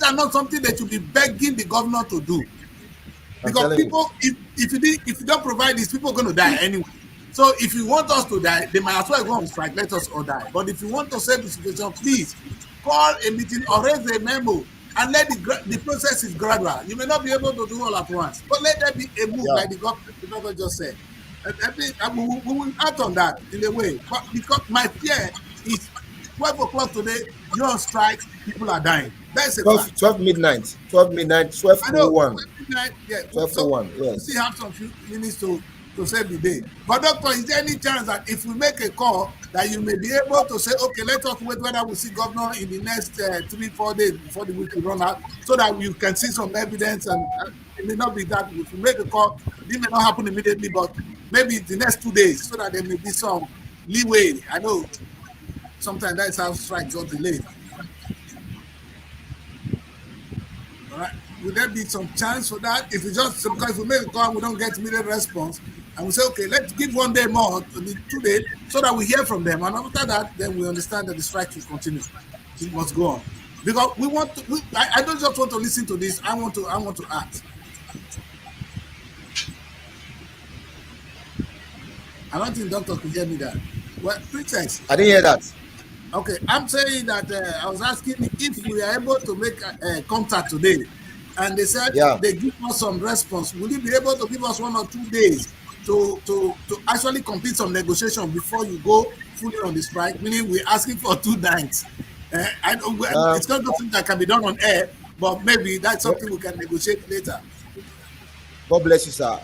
A: are not something that should be begging the governor to do. Because people, if you don't provide this, people are going to die anyway. So if you want us to die, they might as well go on strike. Let us all die. But if you want to save the situation, please call a meeting or raise a memo and let the process is gradual. You may not be able to do all at once, but let there be a move like the governor just said. We will act on that in a way. But because my fear is 12 o'clock today, you're on strike, people are dying. That's a
F: 12 midnight, 12 midnight, 12
A: I know,
F: 1.
A: midnight, yeah.
F: 12
A: so
F: 1, yes.
A: We still have some few minutes to save the day. But doctor, is there any chance that if we make a call that you may be able to say, okay, let us wait whether we see governor in the next 3-4 days before the week will run out, so that you can see some evidence, and it may not be that if we make a call, it may not happen immediately, but maybe the next 2 days, so that there may be some leeway. I know sometimes that's how strikes got delayed. All right. Would there be some chance for that? If we just, because we make a call, we don't get immediate response, and we say, okay, let's give 1 day more, 2 days, so that we hear from them, and after that, then we understand that the strike will continue. It must go on, because we want to. I don't just want to listen to this. I want to act. I don't think doctor could hear me that. Well, Princess.
F: I didn't hear that.
A: Okay, I'm saying that I was asking if we are able to make contact today, and they said they give us some response. Will you be able to give us 1 or 2 days to actually complete some negotiation before you go fully on the strike? Meaning we're asking for 2 nights. It's not something that can be done on air, but maybe that's something we can negotiate later.
F: God bless you, sir.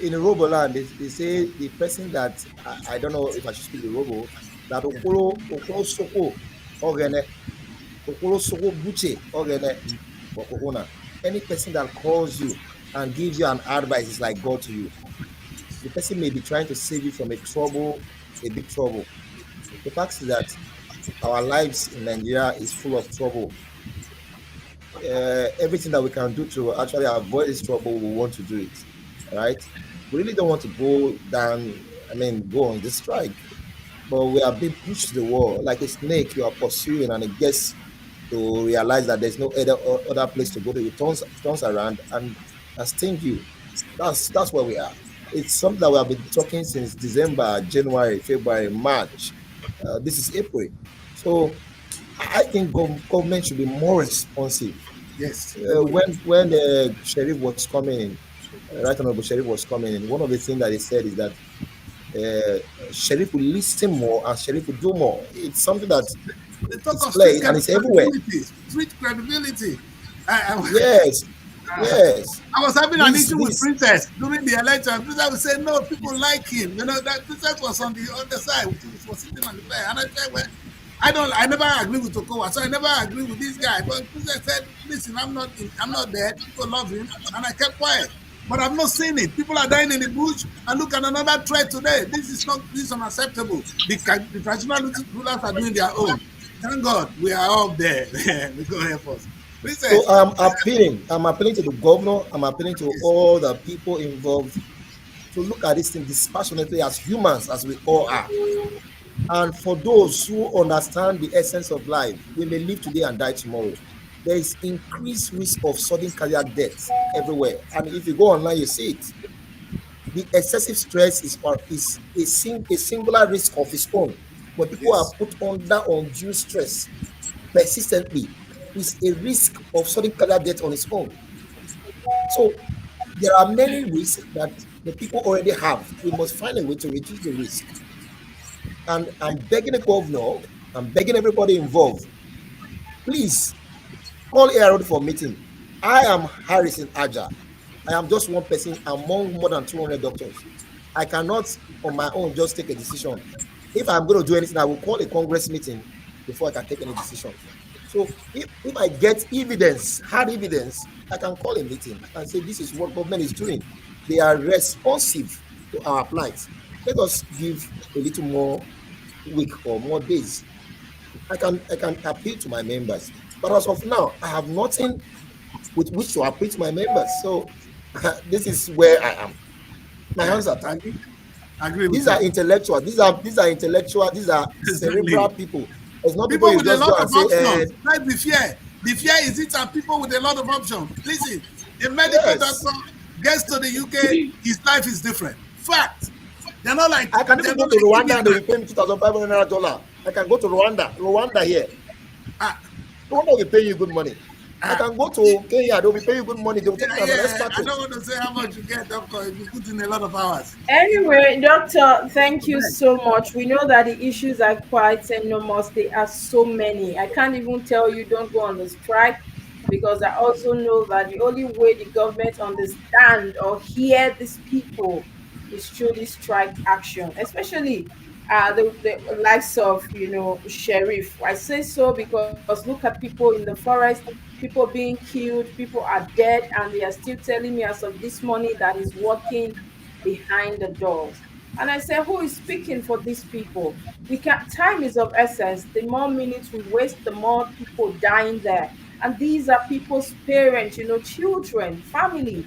F: In Roboland, they say the person that I don't know if I should speak the Robo, that Okoro Soko Ogene, Okoro Soko Buche Ogene, any person that calls you and gives you an advice is like God to you. The person may be trying to save you from a big trouble. The fact is that our lives in Nigeria is full of trouble. Everything that we can do to actually avoid this trouble, we want to do it. Right? We really don't want to go on this strike, but we are being pushed to the wall like a snake. You are pursuing, and it gets to realize that there's no other place to go to. It turns around and sting you. That's where we are. It's something that we have been talking since December, January, February, March. This is April, so I think government should be more responsive.
A: Yes.
F: When the sheriff was coming in. Right Honorable Sheriff was coming in, one of the things that he said is that Sheriff will listen more and Sheriff will do more. It's something that
A: they talk
F: it's played and it's everywhere.
A: Street credibility. I,
F: Yes, yes.
A: I was having an
F: This
A: issue with
F: this
A: Princess during the election. Princess would say, no, people like him. You know, that Princess was on the other side. She was sitting on the bed. And I said, well, I never agree with Tokowa, so I never agree with this guy. But Princess said, listen, I'm not there. People love him. And I kept quiet. But I've not seen it. People are dying in the bush. And look at another threat today. This is unacceptable. The traditional rulers are doing their own. Thank God we are up there. We go help us.
F: so
A: Princess,
F: I'm appealing to the governor, I'm appealing to
A: yes,
F: all the people involved to look at this thing dispassionately as humans as we all are. And for those who understand the essence of life, we may live today and die tomorrow. There is increased risk of sudden cardiac death everywhere. And if you go online, you see it. The excessive stress is a singular risk of its own. When people are
A: yes,
F: put under undue stress persistently, is a risk of sudden cardiac death on its own. So there are many risks that the people already have. We must find a way to reduce the risk. And I'm begging the governor, I'm begging everybody involved, please call AROD for meeting. I am Harrison Aja. I am just one person among more than 200 doctors. I cannot, on my own, just take a decision. If I'm going to do anything, I will call a Congress meeting before I can take any decision. So if I get evidence, hard evidence, I can call a meeting. I can say this is what government is doing. They are responsive to our plight. Let us give a little more week or more days. I can appeal to my members. But as of now, I have nothing with which to appeal to my members. So this is where I am. My hands are
A: I
F: tied.
A: agree with
F: These are
A: you.
F: intellectual. These are intellectual. These are cerebral
A: Exactly.
F: people. It's not people
A: People
F: you
A: with a
F: just go
A: lot
F: and
A: of
F: say,
A: options. That's the fear. The fear is it are people with a lot of options. Listen, a medical
F: yes.
A: doctor gets to the UK, his life is different. Fact.
F: I can
A: They're
F: even
A: not
F: go to
A: like
F: Rwanda and they will
A: immigrants.
F: pay me $2,500. I can go to Rwanda here.
A: Ah,
F: Rwanda will pay you good money. I
A: ah,
F: can go to Kenya, they will pay you good money. They will take
A: yeah,
F: me as an
A: yeah. I
F: expatriate.
A: don't want to say how much you get, doctor, if you put in a lot of hours.
B: Anyway, Doctor, thank you
A: Amen.
B: so much. We know that the issues are quite enormous. There are so many. I can't even tell you don't go on the strike because I also know that the only way the government understand or hear these people is through this strike action, especially the likes of sheriff. I say so because look at people in the forest, people being killed, people are dead, and they are still telling me as of this morning that is working behind the doors. And I say, who is speaking for these people? We can Time is of essence. The more minutes we waste, the more people dying there. And these are people's parents, children, family.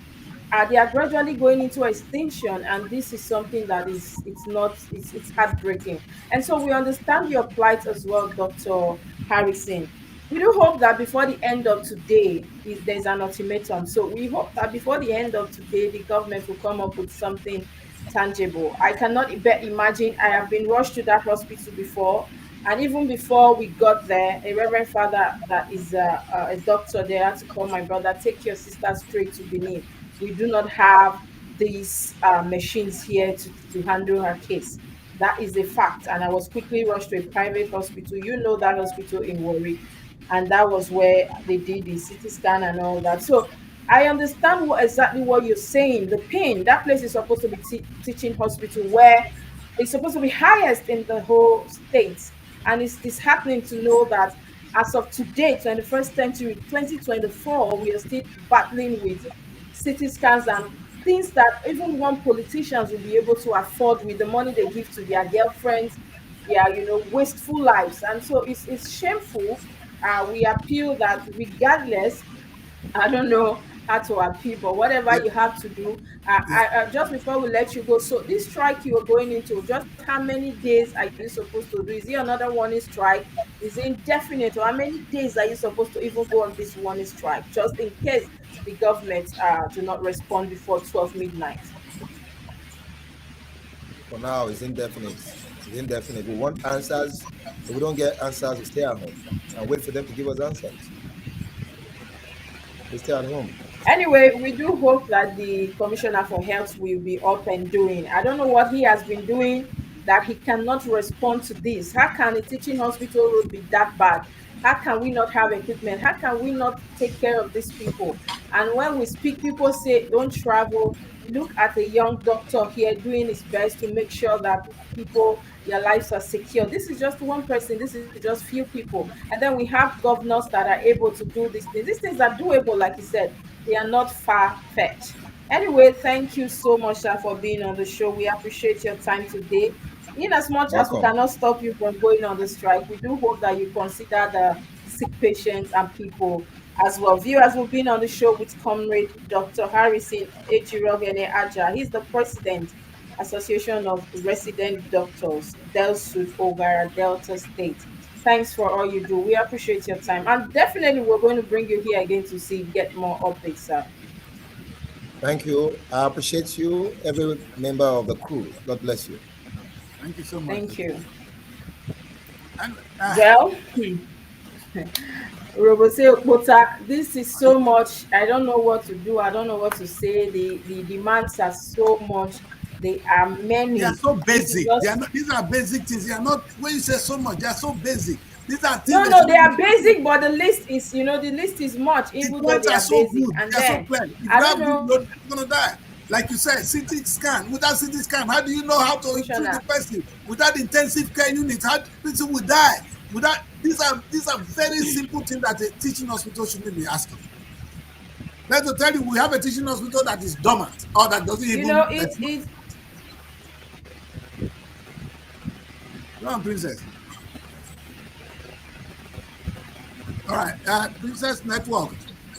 B: They are gradually going into extinction, and this is something that is it's not it's heartbreaking. And so we understand your plight as well, Dr. Harrison. We do hope that before the end of today is there's an ultimatum. So we hope that before the end of today, the government will come up with something tangible. I cannot imagine. I have been rushed to that hospital before, and even before we got there, a reverend father that is a doctor there had to call my brother, take your sister straight to Benin. We do not have these machines here to handle her case. That is a fact. And I was quickly rushed to a private hospital. You know that hospital in Warri. And that was where they did the CT scan and all that. So I understand exactly what you're saying. The pain, that place is supposed to be teaching hospital where it's supposed to be highest in the whole state. And it's disheartening to know that as of today, 21st century, 2024, we are still battling with CT scans and things that even one politicians will be able to afford with the money they give to their girlfriends, their wasteful lives. And so it's shameful. We appeal that regardless, I don't know how to appeal, but whatever
A: Yeah,
B: you have to do.
A: yeah.
B: Just before we let you go, so this strike you are going into, just how many days are you supposed to do? Is it another warning strike? Is it indefinite? Or how many days are you supposed to even go on this warning strike, just in case the government do not respond before 12 midnight?
F: For now, it's indefinite. It's indefinite. We want answers. If we don't get answers, we stay at home and wait for them to give us answers. We stay at home.
B: Anyway, we do hope that the Commissioner for Health will be up and doing. I don't know what he has been doing. that he cannot respond to this? How can a teaching hospital road be that bad? How can we not have equipment? How can we not take care of these people? And when we speak, people say, don't travel. Look at a young doctor here doing his best to make sure that people, their lives are secure. This is just one person, this is just few people. And then we have governors that are able to do these things. These things are doable, like you said, they are not far-fetched. Anyway, thank you so much, sir, for being on the show. We appreciate your time today. In as much as we
F: Welcome.
B: cannot stop you from going on the strike, we do hope that you consider the sick patients and people as well. Viewers, we've been on the show with Comrade Dr. Harrison Ejirogene Aja. He's the president, Association of Resident Doctors, Del Sud Ogara, Delta State. Thanks for all you do. We appreciate your time. And definitely we're going to bring you here again to see get more updates, sir.
F: Thank you. I appreciate you, every member of the crew. God bless you.
A: Thank you so much.
B: Thank you.
A: And,
B: Well, Robose Okpota, this is so much. I don't know what to do. I don't know what to say. The demands are so much. They are
A: they are
B: many.
A: so
B: This is
A: basic. They are
B: just
A: not, these are basic things. They are not, when you say so much, they are so basic. These are things
B: no,
A: that
B: no. They
A: shouldn't
B: are
A: be.
B: basic, but the list is, the list is much,
A: The
B: even though
A: points
B: they
A: are
B: are
A: so
B: basic.
A: good.
B: And
A: They are so
B: then
A: clear. If
B: I
A: you
B: don't
A: have good
B: know,
A: load, you're going to die. Like you said, CT scan. Without CT scan, how do you know how to treat
B: Commissioner.
A: the person? Without intensive care unit, how person will die? Without these are very simple things that a teaching hospital shouldn't be asking. Let me tell you, we have a teaching hospital that is dormant or that doesn't
B: You know,
A: even that.
B: it
A: Go on, princess. All right, Princess Network.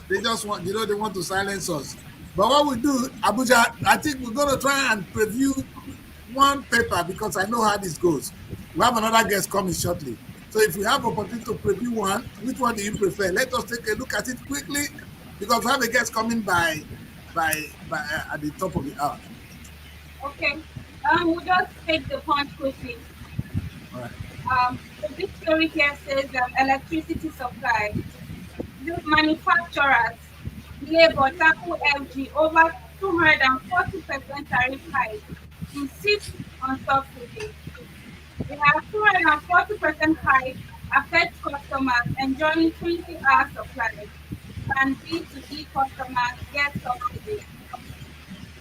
A: They just want, they want to silence us. But what we do, Abuja, I think we're going to try and preview one paper because I know how this goes. We have another guest coming shortly. So if we have opportunity to preview one, which one do you prefer? Let us take a look at it quickly because we have a guest coming by at the top of the hour.
C: Okay. We'll just take the punch quickly.
A: All right.
C: So this story here says electricity supply. The manufacturers, Labour tackle FG over 240% tariff hike, insists on subsidy. We have 240% hike affects customers enjoying 20-hour supply. Can B2B customers get subsidy?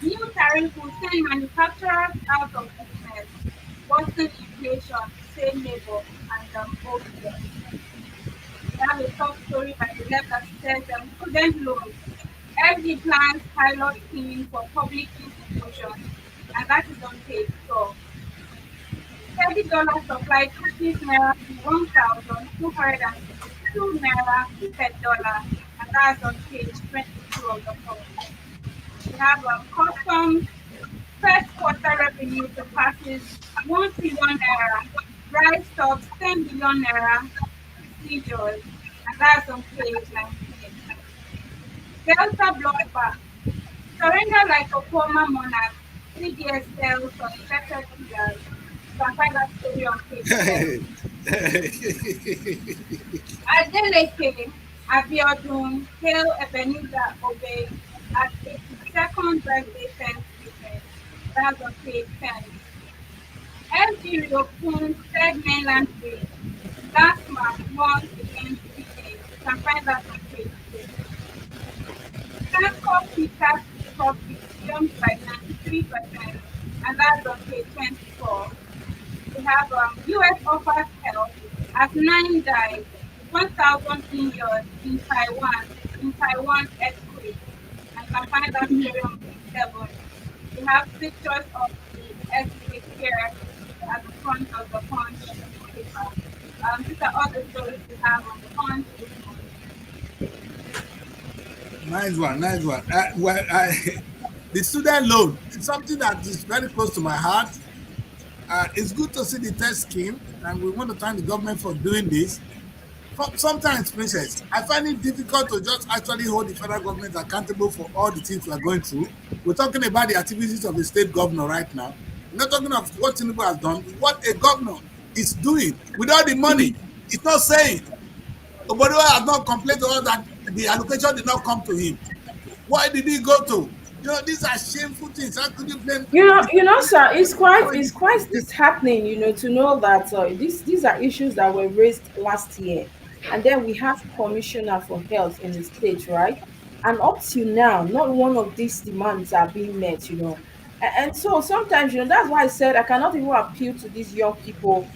C: New tariff will send manufacturers out of business, worsen inflation, say Labour and OPM. We have a top story by the left that says student loans. FD plans pilot scheme for public institutions, and that is on page 12. $30 supply cookies naira to 1,262 naira per dollar, and that's on page 22 of the form. We have customs first quarter revenue surpasses 1 trillion naira, rice stocks 10 billion naira seizures, and that's on page 19. Delta bloodbath. Surrender like a former monarch. CDS tells suspected killers. You can find that story on page 12. Adeleke Abiodun hail Ebenezer Obey at 82nd birthday Thanksgiving. That's on page 10. FG reopens third mainland bridge. Last month, once again delays. You can find that on page 6. Transport Peters profit jumps by 93%, and that's on page 24. We have US offers help as 9 died, 1,000 injured in Taiwan earthquake. And you can find that story on page 7. We have pictures of the earthquake here at the front of the Punch paper. These are all the stories we have on the Punch this morning.
A: Nice one, nice one. The student loan is something that is very close to my heart. It's good to see the test scheme, and we want to thank the government for doing this. Sometimes, Princess, I find it difficult to just actually hold the federal government accountable for all the things we are going through. We're talking about the activities of the state governor right now. We're not talking of what Tinubu has done, what a governor is doing without the money. It's not saying. Obodo has not complained to us that the allocation did not come to him. Why did he go to? These are shameful things. How could you blame
B: Sir,
A: the
B: it's quite disheartening, to know that these are issues that were raised last year, and then we have commissioner for health in the state, right? And up till now, not one of these demands are being met. And so sometimes, that's why I said I cannot even appeal to these young people.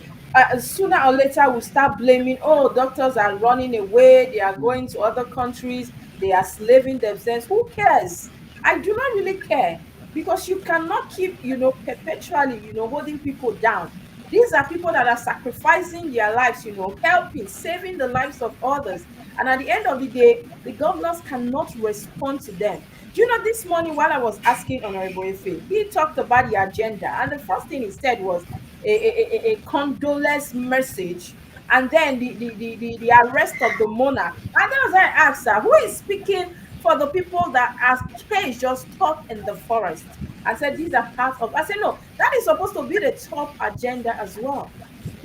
B: Sooner or later, we'll start blaming. Oh, doctors are running away. They are going to other countries. They are slaving themselves. Who cares? I do not really care, because you cannot keep perpetually holding people down. These are people that are sacrificing their lives, helping, saving the lives of others, and at the end of the day, the governors cannot respond to them. Do you know, this morning while I was asking Honorable Ife, he talked about the agenda, and the first thing he said was a condolence message, and then the arrest of the monarch. And then as I asked her, who is speaking for the people that are caged or stuck in the forest? I said these are part of. I said no, that is supposed to be the top agenda as well.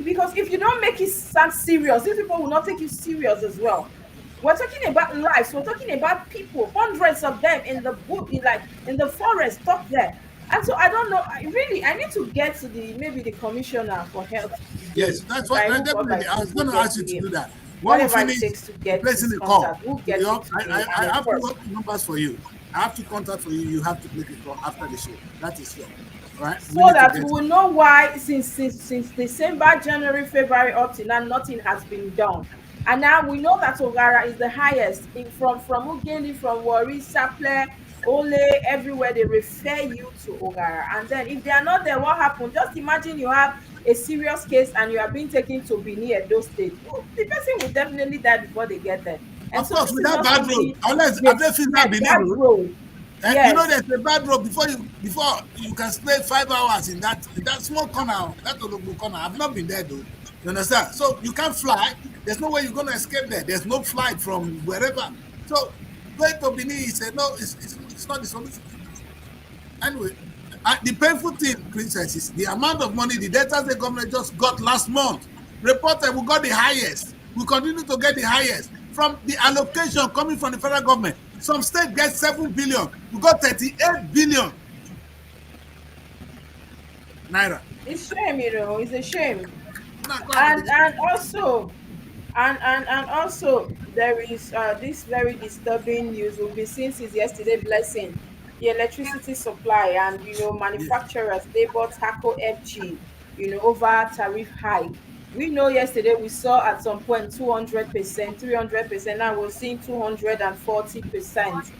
B: Because if you don't make it sound serious, these people will not take you serious as well. We're talking about lives. We're talking about people, hundreds of them in the book, in the forest, stuck there. And so I don't know. I need to get to the maybe the commissioner for health
A: Yes,
B: today.
A: that's
B: If
A: what
B: I even got my
A: definitely. I
B: phone
A: was
B: to
A: going to
B: get
A: ask
B: to
A: you to
B: him,
A: do that. When we
B: whatever it
A: finish
B: takes to get
A: placing
B: his
A: the call,
B: contact, we'll get it today.
A: I
B: And of
A: have two
B: course,
A: numbers for you. I have two contacts for you. You have to make a call after the show. That is sure. All right,
B: so
A: we need to
B: that we
A: get it.
B: will know why since December, January, February up to now, nothing has been done. And now we know that Ogara is the highest from Ugeli, from Wari, Saple, Ole, everywhere they refer you to Ogara. And then if they are not there, what happened? Just imagine you have a serious case and you are being taken to Benin, Edo State. Oh, the person will definitely die before they get there. And
A: Of
B: so
A: course,
B: this is
A: without
B: not
A: bad road,
B: something
A: unless
B: they
A: Abdel Fisa
B: yes,
A: Benin
B: bad
A: road.
B: road.
A: There's
B: Yes.
A: a bad road before you can spend 5 hours in that small corner, that Ologbo corner. I've not been there though. You understand? So you can't fly. There's no way you're gonna escape there. There's no flight from wherever. So going to Benin is no, it's not the solution. Anyway, the painful thing, Princess, is the amount of money the Delta State government just got last month. Reported we got the highest. We continue to get the highest from the allocation coming from the federal government. Some states get 7 billion. We got 38 billion naira.
B: It's shame, it's a shame.
A: Now go ahead with
B: And
A: the
B: also, and also there is this very disturbing news we've been seeing since yesterday, blessing. The electricity supply, and
A: yes,
B: manufacturers, labor tackle FG, over tariff hike. We know yesterday we saw at some point 200%, 300%. Now we're seeing 240%.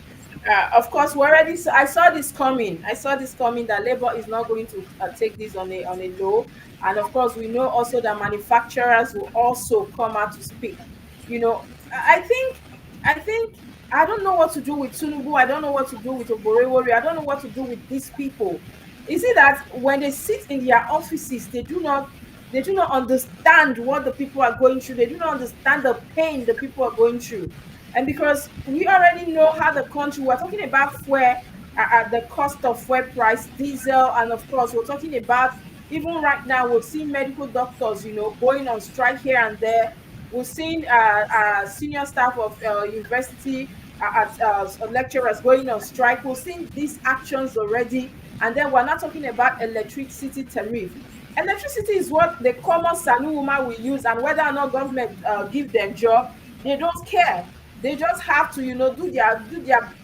B: Of course, we already. I saw this coming. I saw this coming that Labour is not going to take this on a low, and of course, we know also that manufacturers will also come out to speak. I think I don't know what to do with Tunubu. I don't know what to do with Oborewori. I don't know what to do with these people. Is it that when they sit in their offices, they do not understand what the people are going through. They do not understand the pain the people are going through. And because we already know how the country, we're talking about fuel, the cost of fuel price, diesel, and of course, we're talking about even right now, we've seen medical doctors, going on strike here and there. We've seen senior staff of university lecturers going on strike. We've seen these actions already. And then we're not talking about electricity tariff. Electricity is what the common saloon woman will use, and whether or not government give them job, they don't care. They just have to, do their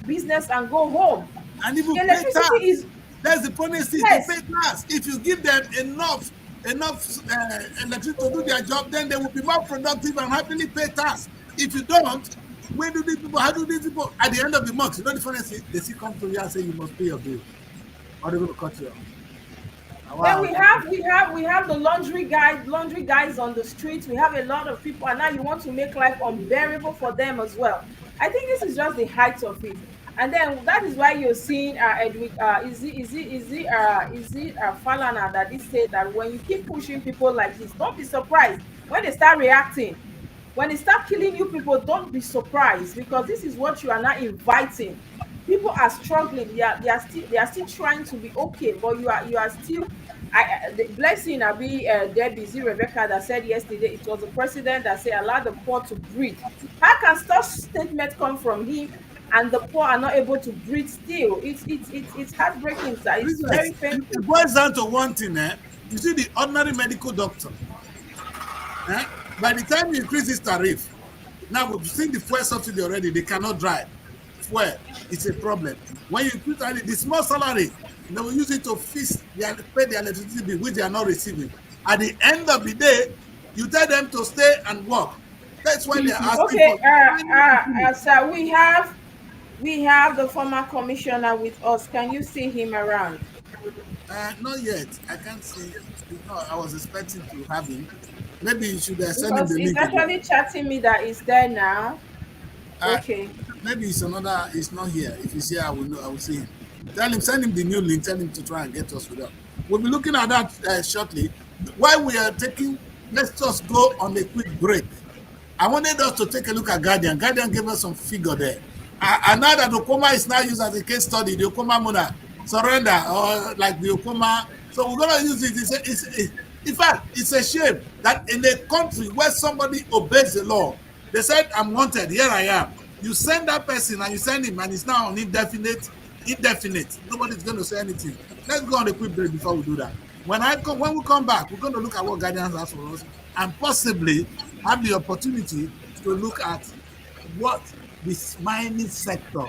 B: business and go home.
A: and even pay
B: Electricity
A: tax.
B: is
A: That's the funniest thing. They
B: yes.
A: pay tax. If you give them enough electricity to do their job, then they will be more productive and happily pay tax. If you don't, where do these people? How do these people at the end of the month? The funniest thing, they still come to you and say you must pay your bills, or they're going to cut you off.
B: Then
A: Wow.
B: we have the laundry guys on the streets. We have a lot of people, and now you want to make life unbearable for them as well. I think this is just the height of it. And then that is why you're seeing Edwin, Falana, that they say that when you keep pushing people like this, don't be surprised when they start reacting. When they start killing you people, don't be surprised, because this is what you are now inviting. People are struggling. They are still trying to be okay, but you are still. The blessing Abi Debbie Z Rebecca that said yesterday, it was the president that said allow the poor to breathe. How can such statement come from him and the poor are not able to breathe still. It's heartbreaking, sir. It's very
A: Princess,
B: painful.
A: it boils down to one thing, eh? You see the ordinary medical doctor, eh? By the time you increase this tariff, now we've seen the fuel subsidy already, they cannot drive. Fuel, it's a problem. When you put the small salary, they will use it to pay the electricity bill, which they are not receiving. At the end of the day, you tell them to stay and work. That's why they are asking
B: Okay,
A: for.
B: sir, we have the former commissioner with us. Can you see him around?
A: Not yet. I can't see. I was expecting to have him. Maybe you should send him
B: Because
A: the
B: he's
A: link again.
B: actually chatting me that he's there now.
A: Uh,
B: Okay.
A: Maybe it's another. It's not here. If he's here, I will know. I will see him. Tell him. Send him the new link. Tell him to try and get us with us. We'll be looking at that shortly. While we are taking, let's just go on a quick break. I wanted us to take a look at Guardian. Guardian gave us some figure there. And now that Okoma is now used as a case study, the Okoma Mona surrender, or like the Okoma. So we're going to use it. In fact, it's a shame that in a country where somebody obeys the law, they said, I'm wanted, here I am. You send that person and you send him, and it's now on indefinite. Nobody's going to say anything. Let's go on a quick break before we do that. When we come back, we're going to look at what Guardian has for us and possibly have the opportunity to look at what this mining sector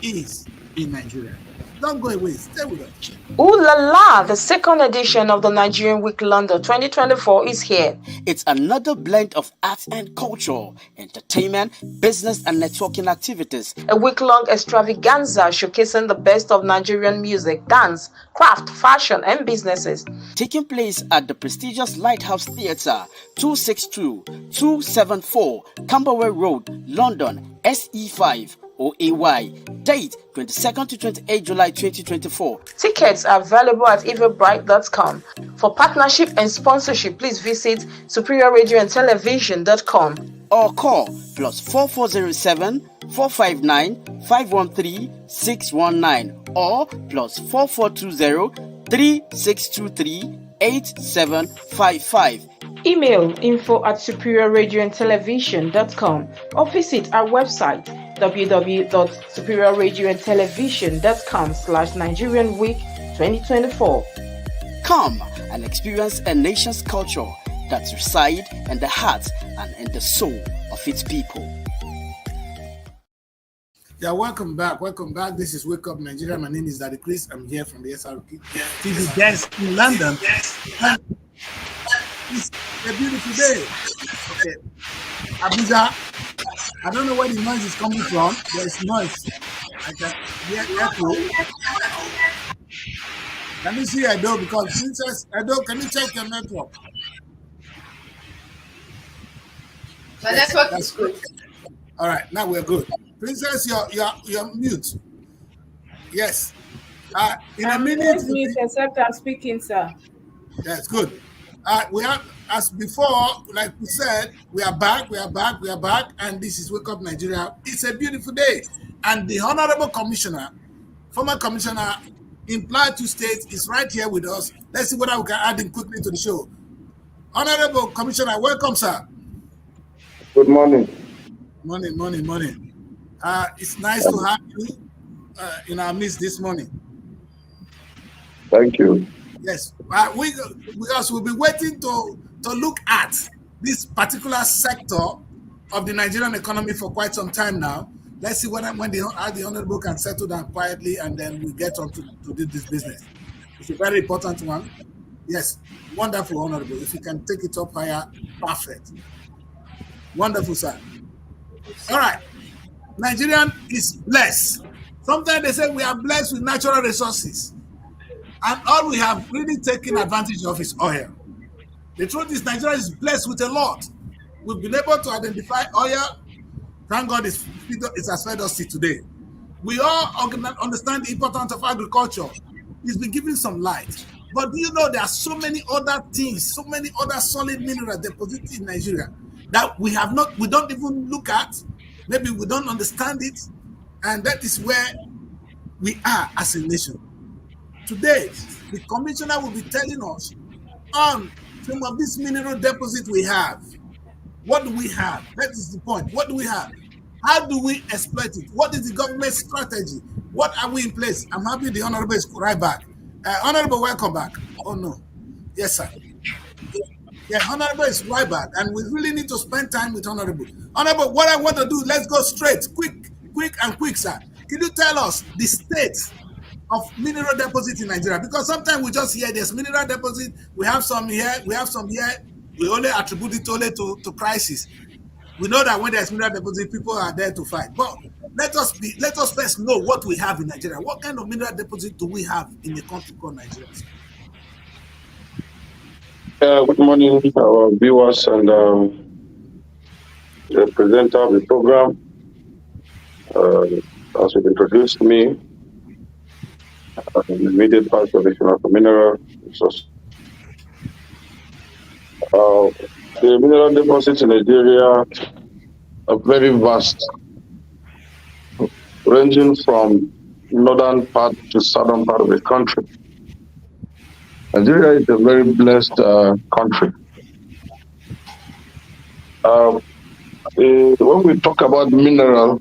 A: is in Nigeria. Don't go away. Stay with us.
B: Ooh la la! The second edition of the Nigerian Week London 2024 is here.
G: It's another blend of arts and culture, entertainment, business, and networking activities.
B: A week-long extravaganza showcasing the best of Nigerian music, dance, craft, fashion, and businesses.
G: Taking place at the prestigious Lighthouse Theatre, 262-274 Camberwell Road, London, SE5. OAY. Date 22nd to 28 July 2024.
B: Tickets are available at everbright.com. For partnership and sponsorship, please visit superiorradioandtelevision.com
G: or call +4407 459 513 619 or +4420 3623 8755.
B: Email info@superiorradioandtelevision.com or visit our website www.superiorradioandtelevision.com/Nigerian Week 2024.
G: Come and experience a nation's culture that resides in the heart and in the soul of its people.
A: Yeah, welcome back. Welcome back. This is Wake Up Nigeria. My name is Daddy Chris. I'm here from the SRP TV desk in London. And it's a beautiful day. Okay. Abuja, I don't know where the noise is coming from. There's noise. I can hear echo. Let me see Edo, because Princess Edo, can you check your network?
E: The network is good.
A: All right, now we're good. Princess, you're mute. Yes. In a minute.
B: Mute except I'm speaking, sir.
A: That's good. We have, as before, like we said, we are back, and this is Wake Up Nigeria. It's a beautiful day. And the Honorable Commissioner, former Commissioner in Plateau State, is right here with us. Let's see whether we can add him quickly to the show. Honorable Commissioner, welcome, sir.
H: Good morning.
A: Morning. It's nice to have you in our midst this morning.
H: Thank you.
A: Yes, because we'll be waiting to look at this particular sector of the Nigerian economy for quite some time now. Let's see when the Honorable can settle down quietly, and then we get on to do this business. It's a very important one. Yes, wonderful, Honorable. If you can take it up higher, perfect. Wonderful, sir. All right. Nigerian is blessed. Sometimes they say we are blessed with natural resources, and all we have really taken advantage of is oil. The truth is, Nigeria is blessed with a lot. We've been able to identify oil. Thank God it has fed us till today. We all understand the importance of agriculture. It's been giving some light. But do you know there are so many other things, so many other solid minerals deposited in Nigeria that we don't even look at. Maybe we don't understand it. And that is where we are as a nation. Today, the commissioner will be telling us on some of these mineral deposits we have. What do we have? That is the point. What do we have? How do we exploit it? What is the government strategy? What are we in place? I'm happy the Honorable is right back. Honorable, welcome back. Oh, no. Yes, sir. Yeah, Honorable is right back, and we really need to spend time with Honorable. Honorable, what I want to do, let's go straight, quick, sir. Can you tell us the state of mineral deposit in Nigeria? Because sometimes we just hear there's mineral deposit, we have some here, we only attribute it only to crisis. We know that when there's mineral deposit, people are there to fight. But let us first know what we have in Nigeria. What kind of mineral deposit do we have in a country called Nigeria?
H: Good morning, our viewers and the presenter of the program. As you introduced me, the immediate past position of the mineral resource. The mineral deposits in Nigeria are very vast, ranging from northern part to southern part of the country. Nigeria is a very blessed country. When we talk about mineral,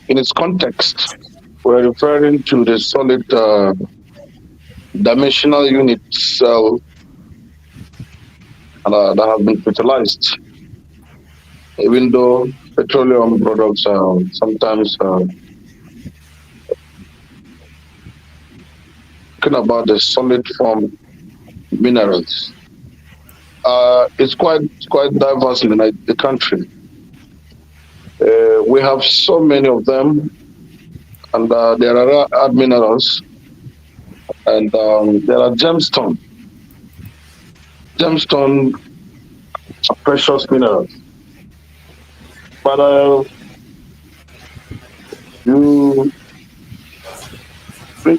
H: in its context, we're referring to the solid dimensional unit cell that have been fertilized, even though petroleum products are sometimes talking about the solid form minerals. It's quite diverse in the country. We have so many of them, and there are rare minerals, and there are gemstone. Gemstone are precious minerals, but in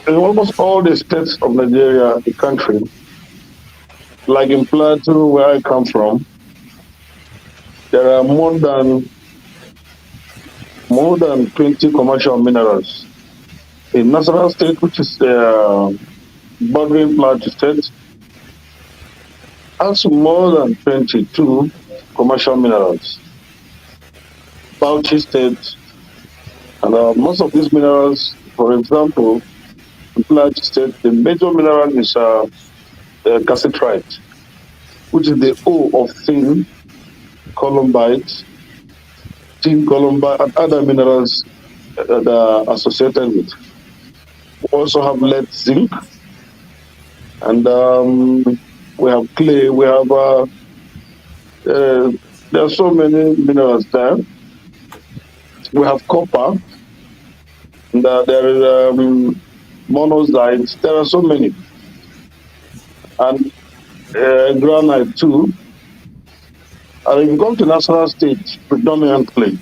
H: almost all the states of Nigeria, the country, like in Plateau, where I come from, there are more than 20 commercial minerals. In National State, which is bordering Plateau State, has more than 22 commercial minerals. Bauchi State, and most of these minerals, for example, in Plateau State, the major mineral is cassiterite, which is the O of thin columbite, and other minerals that are associated with. We also have lead, zinc, and we have clay. We have there are so many minerals there. We have copper, and there is monazite. There are so many, and granite too. And if you come to National State, predominantly,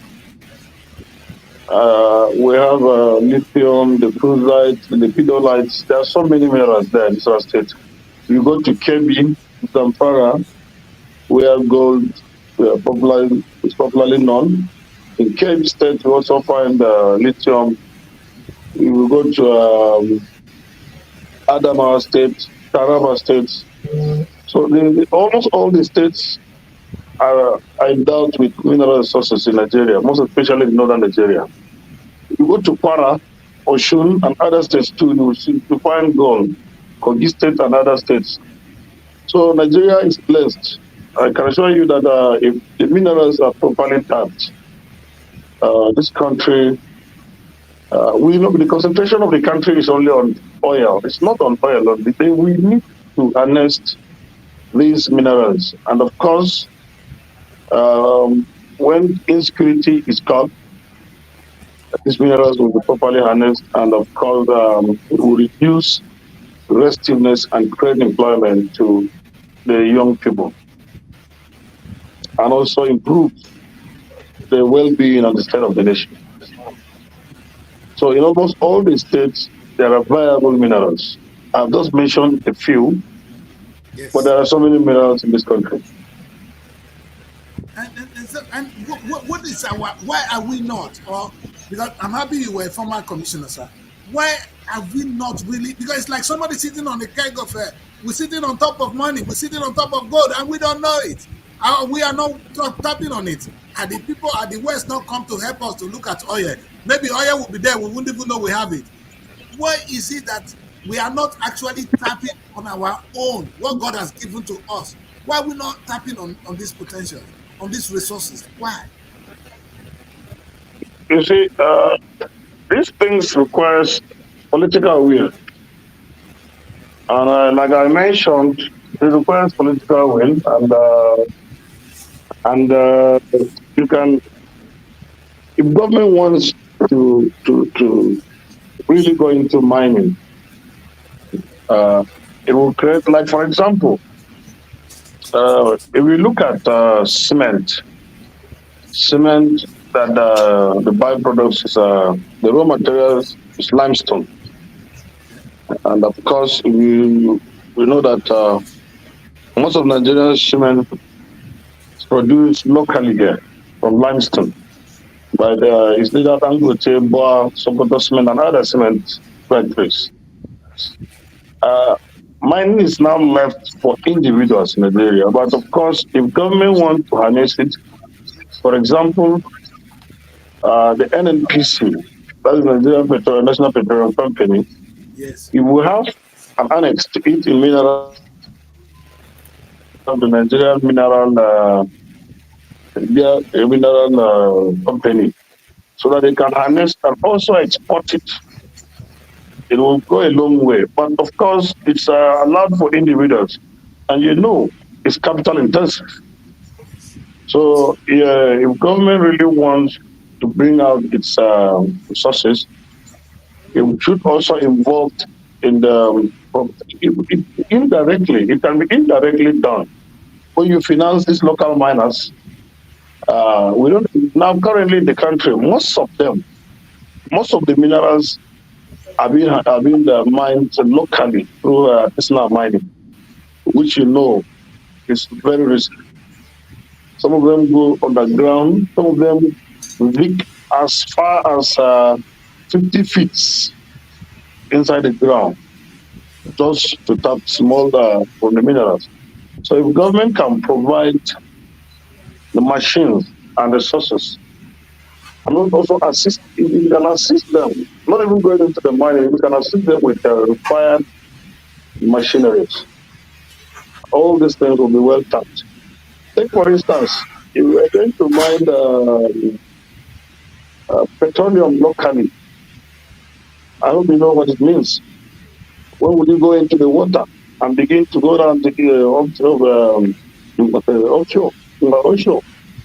H: we have lithium, the fusite, the pedolites. There are so many minerals there in National State. You go to Kebbi, Zamfara, we have gold, it's popularly known. In Kebbi State, we also find lithium. We will go to Adamawa State, Taraba State. So almost all the states are endowed with mineral resources in Nigeria, most especially in northern Nigeria. You go to Kwara, Oshun, and other states too, you find gold, Kogi State and other states. So Nigeria is blessed. I can assure you that if the minerals are properly tapped, this country, we know the concentration of the country is only on oil. It's not on oil only. We need to harness these minerals. And of course, when insecurity is cut, these minerals will be properly harnessed, and of course, it will reduce restiveness and create employment to the young people, and also improve the well-being and the state of the nation. So in almost all the states, there are viable minerals. I've just mentioned a few,
A: Yes.
H: but there are so many minerals in this country.
A: And what is why are we not? Or because I'm happy you were a former commissioner, sir. Why have we not really? Because it's like somebody sitting on a keg of we're sitting on top of money, we're sitting on top of gold, and we don't know it. We are not tapping on it. And the people at the West not come to help us to look at oil. Maybe oil will be there. We wouldn't even know we have it. Why is it that we are not actually tapping on our own, what God has given to us? Why are we not tapping on this potential, on these resources? Why?
H: You see, these things requires political will. And like I mentioned, it requires political will, and you can, if government wants to really go into mining, it will create, like for example, if we look at cement that the byproducts is the raw materials is limestone, and of course we know that most of Nigeria's cement is produced locally here from limestone. But it's either Dangote, Boa, Sokoto cement, and other cement factories. Uh, Mining is now left for individuals in the area. But of course, if government want to harness it, for example, the NNPC, that is National Petroleum Company,
A: Yes.
H: it will have an annex to it in mineral, the Nigerian mineral company, so that they can harness and also export it. It will go a long way. But of course, it's allowed for individuals. And it's capital intensive. So if government really wants to bring out its resources, it should also involve in the indirectly. It can be indirectly done. When you finance these local miners, we don't now currently in the country. Most of the minerals are being mined locally through artisanal mining, which is very risky. Some of them go underground. Some of them dig as far as 50 feet inside the ground just to tap small from the minerals. So if government can provide the machines and the resources, and also assist, you can assist them, not even going into the mining, you can assist them with required machineries. All these things will be well tapped. Take for instance, if we are going to mine petroleum locally, I hope you know what it means. When will you go into the water and begin to go down to offshore?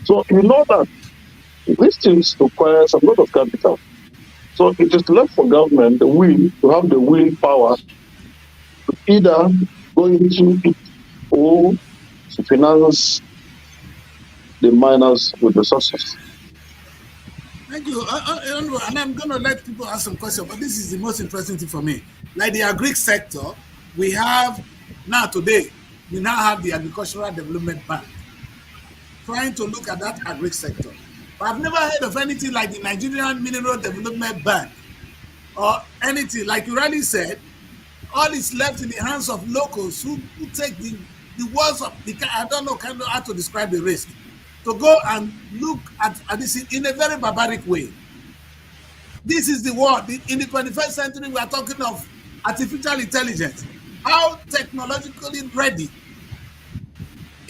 H: So you know that these things require a lot of capital. So it is left for government the will to have the willpower to either go into it or to finance the miners with resources.
A: Thank you. And I'm going to let people ask some questions, but this is the most interesting thing for me. Like the agri sector, we have today, we now have the Agricultural Development Bank trying to look at that agri sector. But I've never heard of anything like the Nigerian Mineral Development Bank or anything. Like you rightly said, all is left in the hands of locals who take the words of I don't know how to describe the risk, to go and look at this in a very barbaric way. This is the world. In the 21st century, we are talking of artificial intelligence. How technologically ready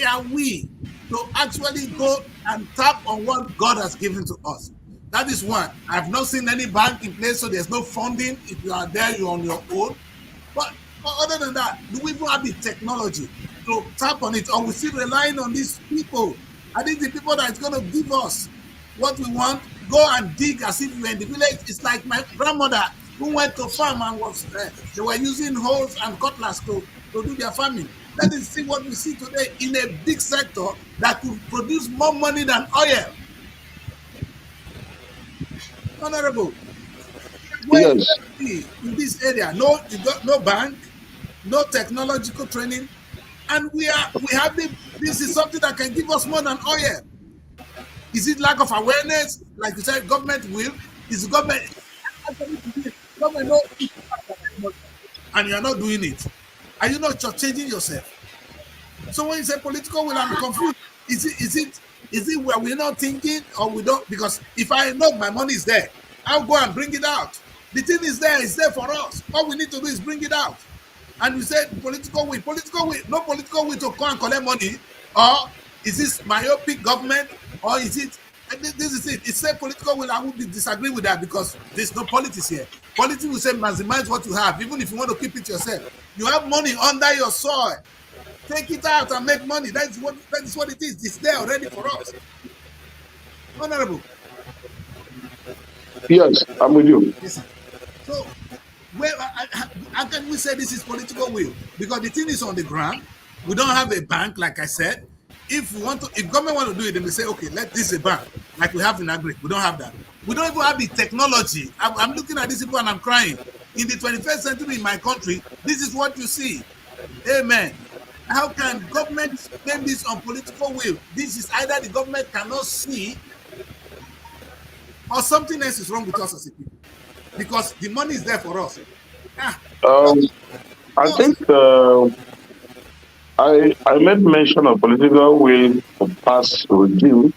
A: are we to actually go and tap on what God has given to us? That is one. I've not seen any bank in place, so there's no funding. If you are there, you're on your own. But other than that, do we even have the technology to tap on it, or we still relying on these people? I think the people that is going to give us what we want, go and dig as if we're in the village. It's like my grandmother who went to farm and they were using hoes and cutlass to do their farming. Let us see what we see today in a big sector that could produce more money than oil. Honorable, where
H: Yes.
A: in this area, no bank, no technological training, and this is something that can give us more than oil. Is it lack of awareness? Like you said, government will. Is government and you're not doing it? Are you not changing yourself? So when you say political will, I'm confused. Is it where we're not thinking or we don't? Because if I know my money is there, I'll go and bring it out. The thing is there, it's there for us. All we need to do is bring it out. And you said political will, no political will to come and collect money, or is this myopic government, or is it? And this is it. It's said political will. I would disagree with that because there's no politics here. Politics will say maximize what you have, even if you want to keep it yourself. You have money under your soil. Take it out and make money. That is what it is. It's there already for us. Honorable.
H: Yes, I'm with you.
A: Listen. So where how can we say this is political will? Because the thing is on the ground. We don't have a bank, like I said. If government want to do it, then they say, okay, let this a bank, like we have in Agri. We don't have that. We don't even have the technology. I'm looking at these people and I'm crying. In the 21st century in my country, this is what you see. Amen. How can government blame this on political will? This is either the government cannot see or something else is wrong with us as a people. Because the money is there for us. Ah,
H: Um, I
A: no,
H: think I made mention of political will of past regime,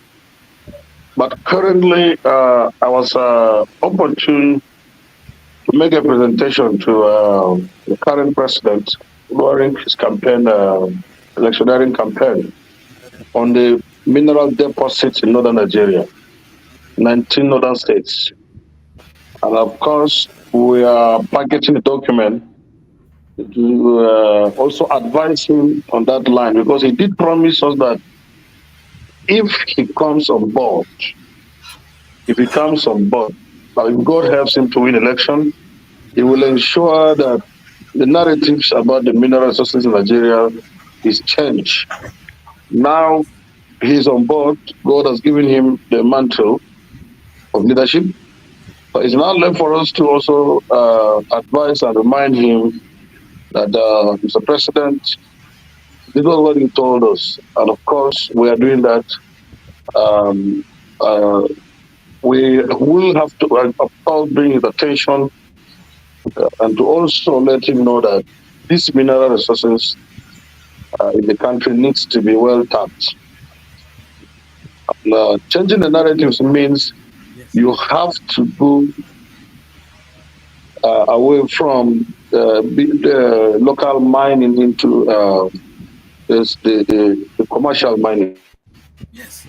H: but currently I was opportune to make a presentation to the current president during his campaign, electioneering campaign, on the mineral deposits in northern Nigeria, 19 northern states. And of course, we are packaging the document to also advise him on that line because he did promise us that if he comes on board, if he comes on board, if God helps him to win election, he will ensure that the narratives about the mineral resources in Nigeria is changed. Now he's on board. God has given him the mantle of leadership. But it's now left for us to also advise and remind him that, Mr. President, this was what he told us. And of course, we are doing that. Um, uh, we will have to, of course, bring his attention and to also let him know that these mineral resources in the country needs to be well tapped. Changing the narratives means
A: yes.
H: you have to go away from the local mining into the commercial mining.
A: Yes.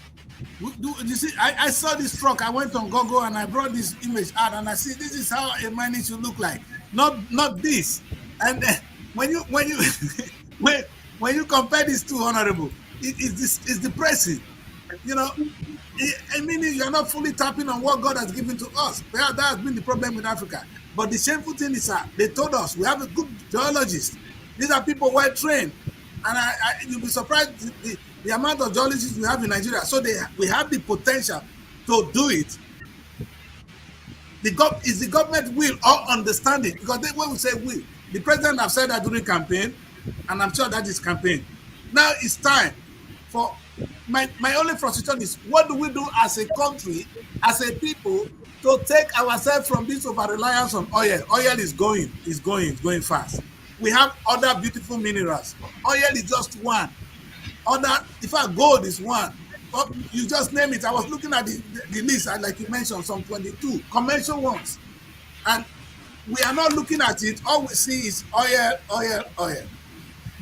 A: You see, I saw this truck. I went on Google and I brought this image out, and I see this is how a mining should look like. Not this. And when you when you compare these two, honorable, it's depressing. You know, I mean, you're not fully tapping on what God has given to us. That has been the problem with Africa. But the shameful thing is that they told us we have a good geologist. These are people well trained. And you'll be surprised the amount of geologists we have in Nigeria. So we have the potential to do it. Is the government will or understanding? Because when we say will, the president have said that during campaign, and I'm sure that is campaign. Now it's time for my only frustration is what do we do as a country, as a people, to take ourselves from this over reliance on oil? Oil is going fast. We have other beautiful minerals. Oil is just one. In fact, gold is one. But you just name it. I was looking at the list, and like you mentioned, some 22 conventional ones. And we are not looking at it. All we see is oil.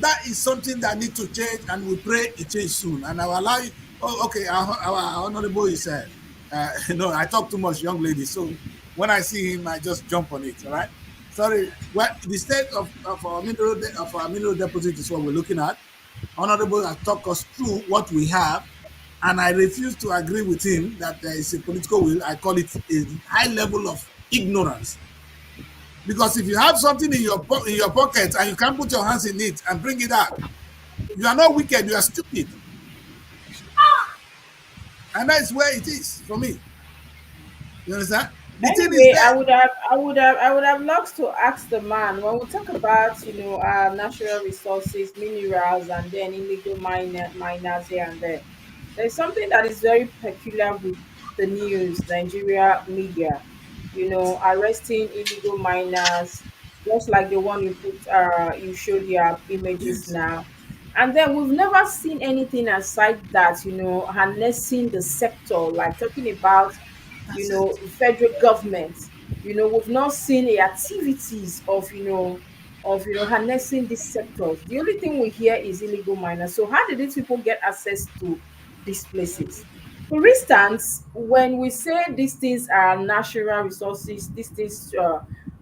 A: That is something that needs to change, and we pray it change soon. And I will allow you. Oh, okay. Our honorable is I talk too much, young lady. So when I see him, I just jump on it. All right. Sorry. Well, the state of our mineral deposit is what we're looking at. Honorable has talked us through what we have, and I refuse to agree with him that there is a political will. I call it a high level of ignorance. Because if you have something in your pocket and you can't put your hands in it and bring it out, you are not wicked, you are stupid. And that's where it is for me. You understand? The thing is
B: Anyway,
A: that
B: I would have loved to ask the man when we talk about natural resources, minerals, and then illegal miners here and there. There's something that is very peculiar with the news, Nigeria media. Arresting illegal miners, just like the one you showed your images
A: yes,
B: now. And then we've never seen anything aside that, harnessing the sector, like talking about,
A: That's it.
B: federal government. We've not seen the activities of, harnessing these sectors. The only thing we hear is illegal miners. So how did these people get access to these places? For instance, when we say these things are natural resources, these things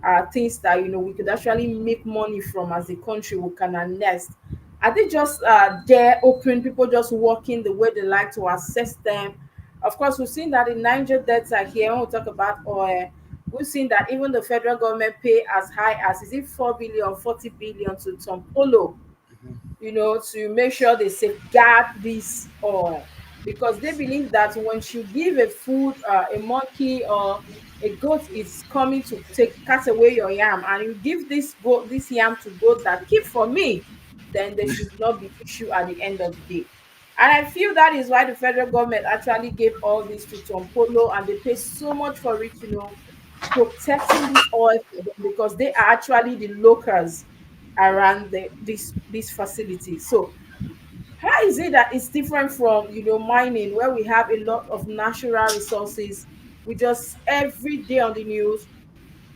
B: are things that we could actually make money from as a country, we can harness. Are they just there open, people just walking the way they like to access them? Of course, we've seen that in Niger Delta here, when we talk about oil, we've seen that even the federal government pay as high as, is it 4 billion, 40 billion to Tom Polo, to make sure they safeguard this oil, because they believe that once you give a food, a monkey or a goat is coming to take cut away your yam, and you give this yam to goat that keep for me, then there should not be issue at the end of the day. And I feel that is why the federal government actually gave all this to Tom Polo, and they pay so much for it, protecting this oil for them, because they are actually the locals around this facility. So how is it that it's different from mining, where we have a lot of natural resources? We just every day on the news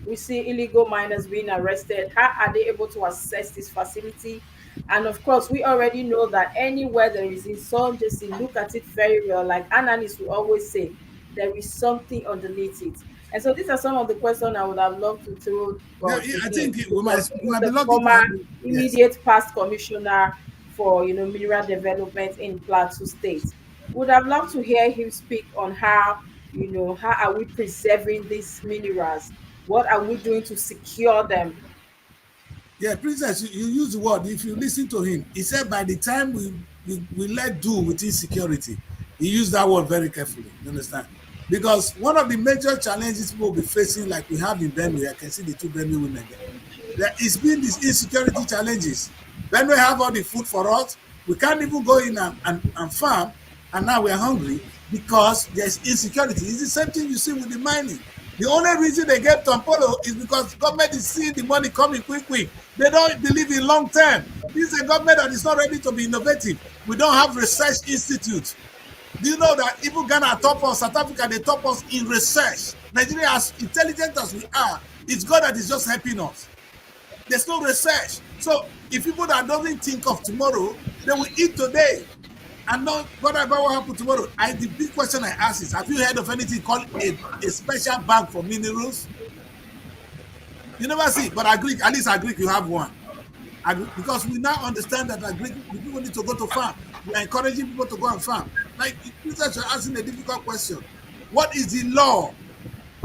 B: we see illegal miners being arrested. How are they able to access this facility? And of course, we already know that anywhere there is insurgency, look at it very well. Like analysts will always say, there is something underneath it. And so these are some of the questions I would have loved to throw
A: Yeah,
B: to
A: I
B: him,
A: think
B: because
A: we
B: he's
A: might be
B: the
A: lucky to
B: former
A: have you. Yes.
B: immediate past commissioner for mineral development in Plateau State. Would have loved to hear him speak on how are we preserving these minerals? What are we doing to secure them?
A: Yeah, Princess, you use the word. If you listen to him, he said by the time we let do with insecurity, he used that word very carefully. You understand? Because one of the major challenges people will be facing, like we have in Benue, I can see the two Benue women there. There is been these insecurity challenges. Benue have all the food for us. We can't even go in and farm, and now we are hungry because there's insecurity. It's the same thing you see with the mining. The only reason they get Tompolo is because government is seeing the money coming quick, quick. They don't believe in long term. This is a government that is not ready to be innovative. We don't have research institutes. Do you know that even Ghana top us, South Africa, they top us in research? Nigeria, as intelligent as we are, it's God that is just helping us. There's no research. So if people that doesn't think of tomorrow, they will eat today and not bother about what happen tomorrow. The big question I ask is, have you heard of anything called a special bank for minerals? You never see, but agree, at least agree you have one. Because we now understand that agree, people need to go to farm. We are encouraging people to go and farm. Like you are asking a difficult question. What is the law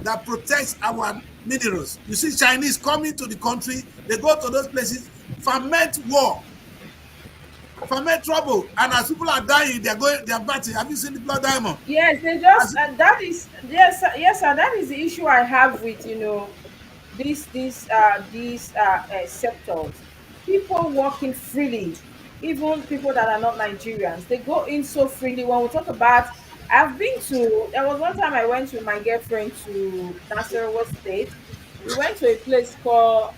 A: that protects our minerals? You see Chinese coming to the country, they go to those places, ferment war, ferment trouble, and as people are dying, they're batting. Have you seen the blood diamond?
B: Yes, they just
A: As,
B: that is yes, yes, sir. That is the issue I have with these sectors. People walking freely, even people that are not Nigerians, they go in so freely. When we talk about, there was one time I went with my girlfriend to Nasarawa State. We went to a place called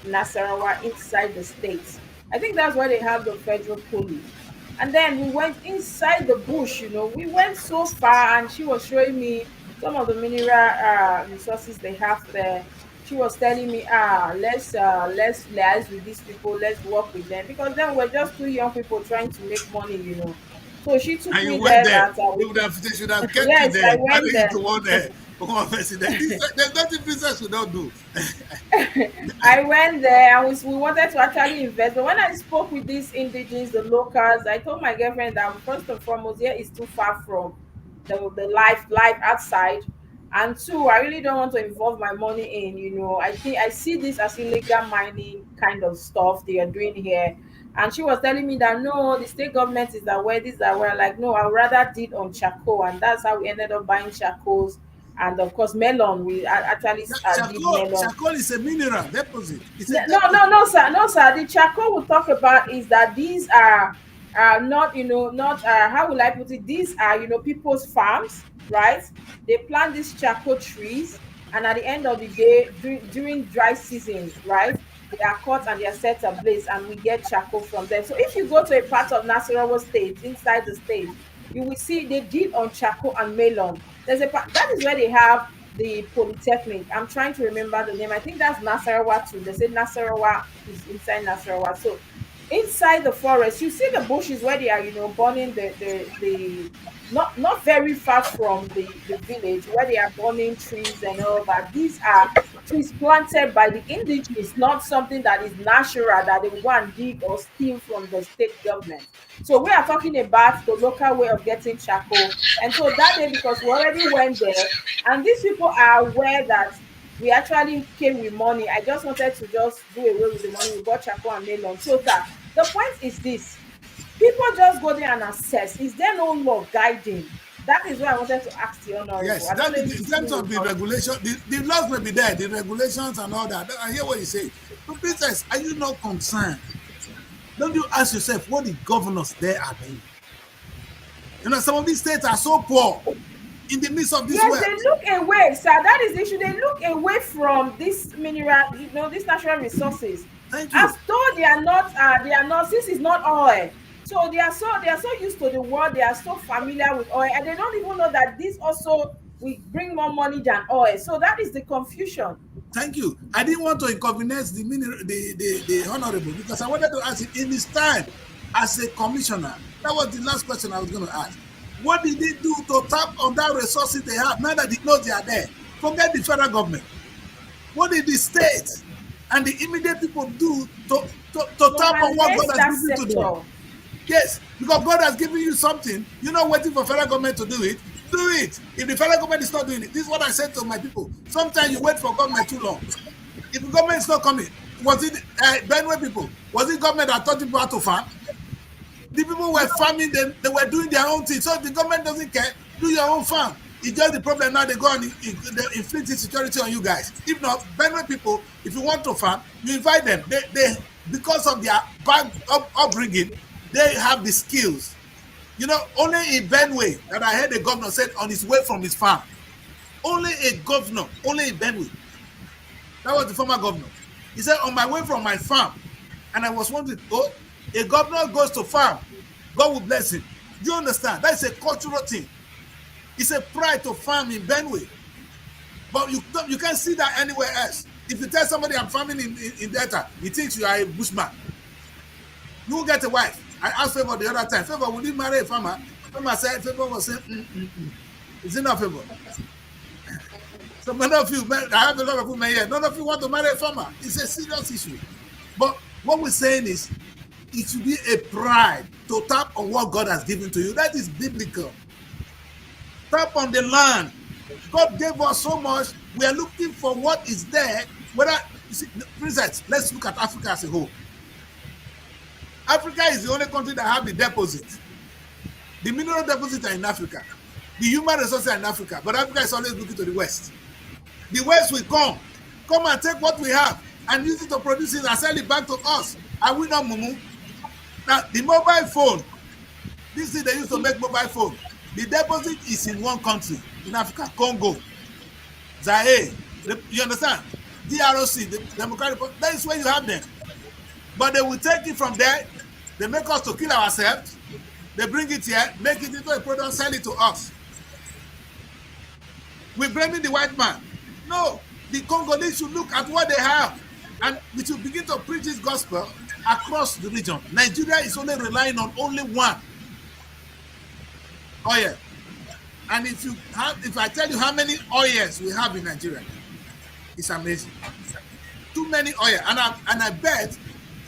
B: Nasarawa inside the state. I think that's why they have the federal police. And then we went inside the bush, we went so far, and she was showing me some of the mineral resources they have there. She was telling me, let's liaise with these people, let's work with them, because then we're just two young people trying to make money. So she took
A: and you
B: me
A: went
B: there
A: there.
B: that I would,
A: They should have kept you
B: yes,
A: there.
B: I
A: Why
B: went
A: don't you
B: there.
A: to one there? Become a president. There's nothing business we don't do.
B: I went there and we wanted to actually invest. But when I spoke with these indigenes, the locals, I told my girlfriend that first and foremost, here is too far from the life outside. And two, I really don't want to involve my money in. I think I see this as illegal mining kind of stuff they are doing here. And she was telling me that no, the state government is aware, this is aware. Like, no, I would rather did on charcoal. And that's how we ended up buying charcoals. And of course, melon. We actually did melon.
A: Charcoal is a mineral deposit. It's a
B: No, no,
A: deposit.
B: no, sir, no, sir. The charcoal we talk about is that these are not, not how will I put it? These are, people's farms, right? They plant these charcoal trees, and at the end of the day, during dry season, right? they are caught and they are set ablaze, and we get charcoal from them. So if you go to a part of Nasarawa state, inside the state, you will see they deal on charcoal and melon. There's a part that is where they have the polytechnic. I'm trying to remember the name. I think that's Nasarawa too. They say Nasarawa is inside Nasarawa. So inside the forest, you see the bushes where they are, burning the not very far from the village, where they are burning trees and all that. These are trees planted by the indigenous, not something that is natural that they go and dig or steal from the state government. So we are talking about the local way of getting charcoal. And so that day, because we already went there, and these people are aware that we actually came with money. I just wanted to just do away with the money. We got charcoal and melon. So that the point is this: people just go there and assess. Is there no law guiding? That is why I wanted to ask the honorable.
A: Yes,
B: I don't
A: that
B: know if
A: in
B: you
A: terms
B: still
A: of
B: with
A: the
B: us.
A: regulation, the laws may be there, the regulations and all that. I hear what you say. But princess, are you not concerned? Don't you ask yourself what the governors there are doing? Some of these states are so poor in the midst of this
B: Yes,
A: wealth.
B: they look away, sir. That is the issue. They look away from this mineral, these natural resources,
A: Thank
B: as
A: you.
B: though they are not. Since it's not oil, so they are so used to the world. They are so familiar with oil, and they don't even know that this also will bring more money than oil. So that is the confusion.
A: Thank you. I didn't want to inconvenience the honorable because I wanted to ask him in his time as a commissioner. That was the last question I was going to ask. What did they do to tap on that resources they have now that they know they are there? Forget the federal government. What did the state and the immediate people do to
B: To
A: tap on what God
B: harness
A: has
B: that
A: given to them?
B: sector.
A: Yes, because God has given you something. You're not waiting for federal government to do it. Do it. If the federal government is not doing it, this is what I said to my people. Sometimes you wait for government too long. If the government is not coming, was it Benue people? Was it government that taught people how to farm? The people were farming, they were doing their own thing. So if the government doesn't care, do your own farm. It's just the problem now they go and inflict insecurity on you guys. If not, Benue people, if you want to farm, you invite them. They because of their bad upbringing, they have the skills. Only in Benue that I heard the governor said on his way from his farm. Only a governor, only in Benue. That was the former governor. He said, on my way from my farm, and I was wondering, a governor goes to farm, God will bless him. Do you understand? That is a cultural thing. It's a pride to farm in Benue. But you can't see that anywhere else. If you tell somebody I'm farming in Delta, he thinks you are a bushman. You will get a wife. I asked Favor the other time, Favor, will you marry a farmer? Favor said, Favor was saying, Is it not Favor? So none of you, I have a lot of women here, none of you want to marry a farmer. It's a serious issue. But what we're saying is, it should be a pride to tap on what God has given to you. That is biblical. Tap on the land. God gave us so much. We are looking for what is there. Whether you see, Princess, let's look at Africa as a whole. Africa is the only country that have the deposit. The mineral deposits are in Africa. The human resources are in Africa. But Africa is always looking to the West. The West will come and take what we have and use it to produce it and sell it back to us. Are we not mumu? Now, the mobile phone, this is they used to make mobile phone. The deposit is in one country in Africa, Congo, Zaire. You understand? DRC, the Democratic Republic. That is where you have them. But they will take it from there. They make us to kill ourselves. They bring it here, make it into a product, sell it to us. We're blaming the white man. No, the Congolese should look at what they have. And we should begin to preach this gospel across the region. Nigeria is only relying on only one oil. And if I tell you how many oils we have in Nigeria, it's amazing. Too many oil. And I bet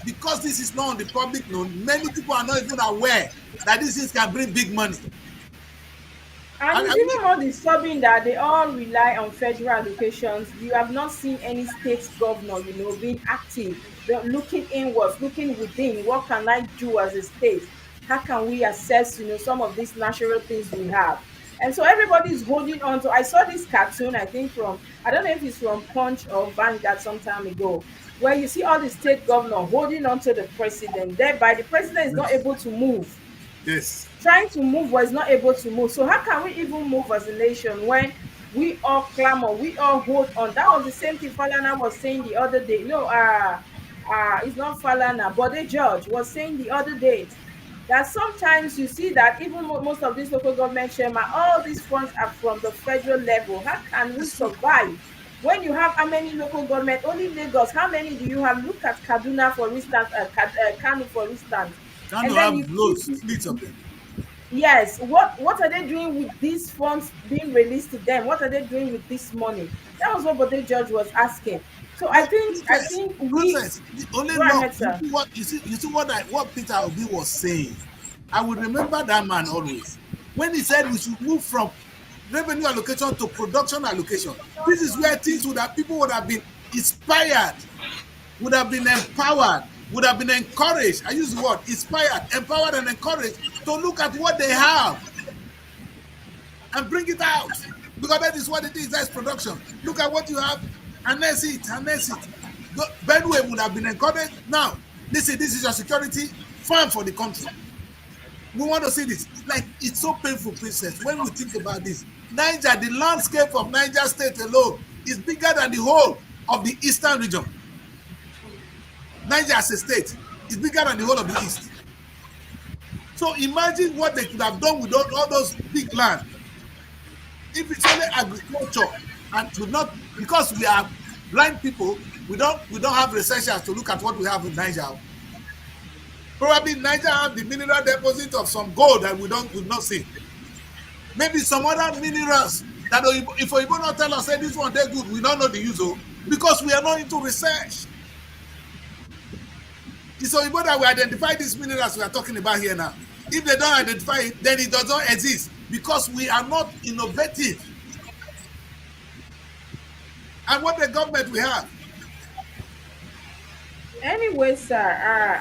A: because this is not on the public known, many people are not even aware that this thing can bring big money.
B: And it's even more disturbing that they all rely on federal allocations. You have not seen any state governor, being active. They're looking inwards, looking within. What can I do as a state? How can we assess, some of these natural things we have? And so everybody is holding on to. I saw this cartoon, I think I don't know if it's from Punch or Vanguard some time ago, where you see all the state governor holding on to the president. Thereby, the president is not able to move.
A: Yes.
B: Trying to move was not able to move. So how can we even move as a nation when we all clamor, we all hold on? That was the same thing Falana was saying the other day. it's not Falana, Bode George was saying the other day that sometimes you see that even most of these local government chairman, all these funds are from the federal level. How can we
A: It's true.
B: survive when you have how many local government? Only Lagos. How many do you have? Look at Kaduna, for instance, Kano, for instance,
A: Kind
B: and
A: of
B: then
A: have
B: you keep.
A: loads, fleets of them.
B: Yes, what are they doing with these funds being released to them? What are they doing with this money? That was what Bode George was asking. So I
A: No
B: think I
A: princess,
B: think we
A: princess. The only
B: go
A: law.
B: ahead, sir.
A: You see what Peter Obi was saying. I will remember that man always when he said we should move from revenue allocation to production allocation. This is where things would have people would have been inspired, would have been empowered, would have been encouraged. I use the word inspired, empowered, and encouraged to look at what they have and bring it out. Because that is what it is. That's production. Look at what you have, harness it, harness it. Bedway would have been encouraged. Now, listen, this is your security farm for the country. We want to see this. Like, it's so painful, princess, when we think about this. Niger, the landscape of Niger State alone is bigger than the whole of the eastern region. Niger as a state is bigger than the whole of the east. So imagine what they could have done with all those big land. If it's only agriculture and would not, because we are blind people, we don't have researchers to look at what we have in Niger. Probably Niger have the mineral deposit of some gold that we not see. Maybe some other minerals that if we not tell us, say this one they're good, we don't know the use of, because we are not into research. It's so important that we identify these minerals we are talking about here now. If they don't identify it, then it does not exist because we are not innovative. And what the government we have.
B: Anyway, sir,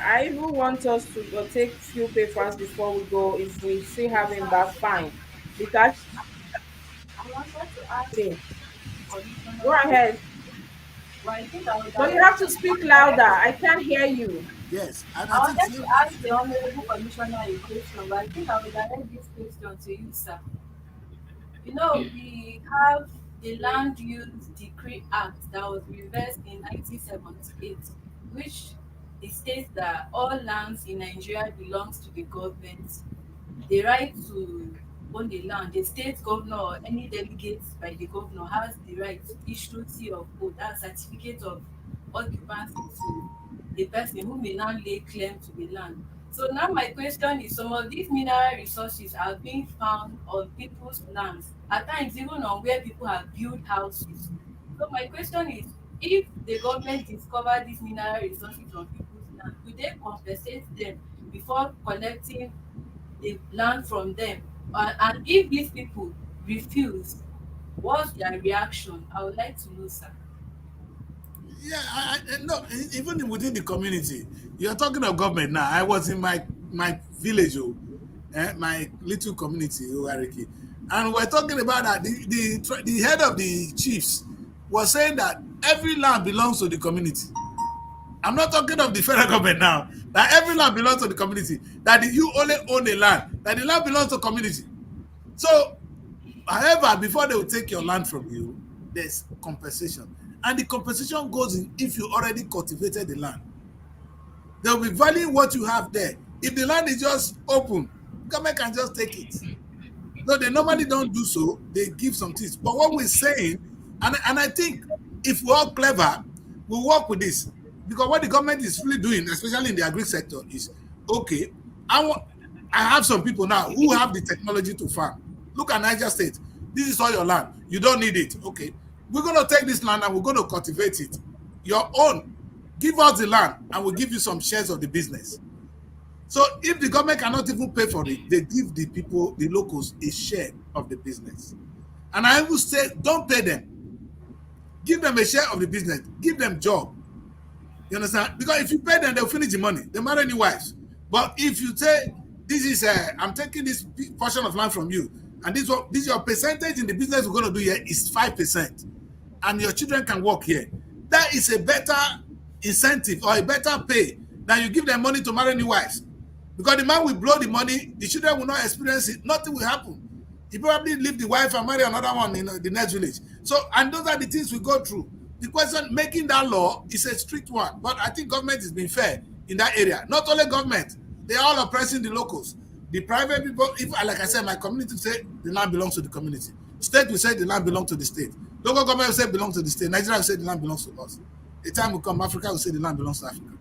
B: I even want us to go take few papers before we go. If we still have him back, fine. Because
D: I wanted to ask
B: see,
D: Commissioner,
B: go ahead.
D: well, I think I would
B: But you
D: direct
B: have to speak louder. I can't hear you.
A: Yes, and
D: I
A: I think
D: wanted to ask the Honorable Commissioner a question, but I think I will direct this question to you, sir. You know, we have the Land Use Decree Act that was reversed in 1978, which it states that all lands in Nigeria belongs to the government. The right to own the land, the state governor or any delegate by the governor has the right to issue C of O, that certificate of occupancy to the person who may now lay claim to the land. So now my question is, some of these mineral resources are being found on people's lands, at times even on where people have built houses. So my question is, if the government discover these mineral resources on people's land, will they compensate them before collecting the land from them? And if these people refuse, what's their reaction? I would like to know, sir.
A: yeah, no, even within the community, you're talking of government now. I was in my village, my little community, Owariki, and we're talking about that. The head of the chiefs was saying that every land belongs to the community. I'm not talking of the federal government now. That every land belongs to the community. That you only own a land. That the land belongs to the community. So, however, before they will take your land from you, there's compensation. And the compensation goes in if you already cultivated the land. They will be valuing what you have there. If the land is just open, government can just take it. No, they normally don't do so. They give some things. But what we're saying, and I think if we're all clever, we'll work with this. Because what the government is really doing, especially in the agri sector, is okay. I have some people now who have the technology to farm. Look at Niger State. This is all your land. You don't need it. Okay. We're going to take this land and we're going to cultivate it. Your own. Give us the land and we'll give you some shares of the business. So if the government cannot even pay for it, they give the people, the locals, a share of the business. And I will say, don't pay them. Give them a share of the business. Give them job. You understand? Because if you pay them, they'll finish the money. They marry any wives. But if you say, this is, I'm taking this portion of land from you, and this your percentage in the business we're going to do here is 5%, and your children can work here, that is a better incentive or a better pay than you give them money to marry new wives. Because the man will blow the money, the children will not experience it, nothing will happen. He probably leave the wife and marry another one in the next village. So, and those are the things we go through. The question making that law is a strict one, but I think government is being fair in that area. Not only government, they are all oppressing the locals. The private people, if like I said, my community say the land belongs to the community. State will say the land belongs to the state. Local government will say belongs to the state. Nigeria will say the land belongs to us. The time will come, Africa will say the land belongs to Africa.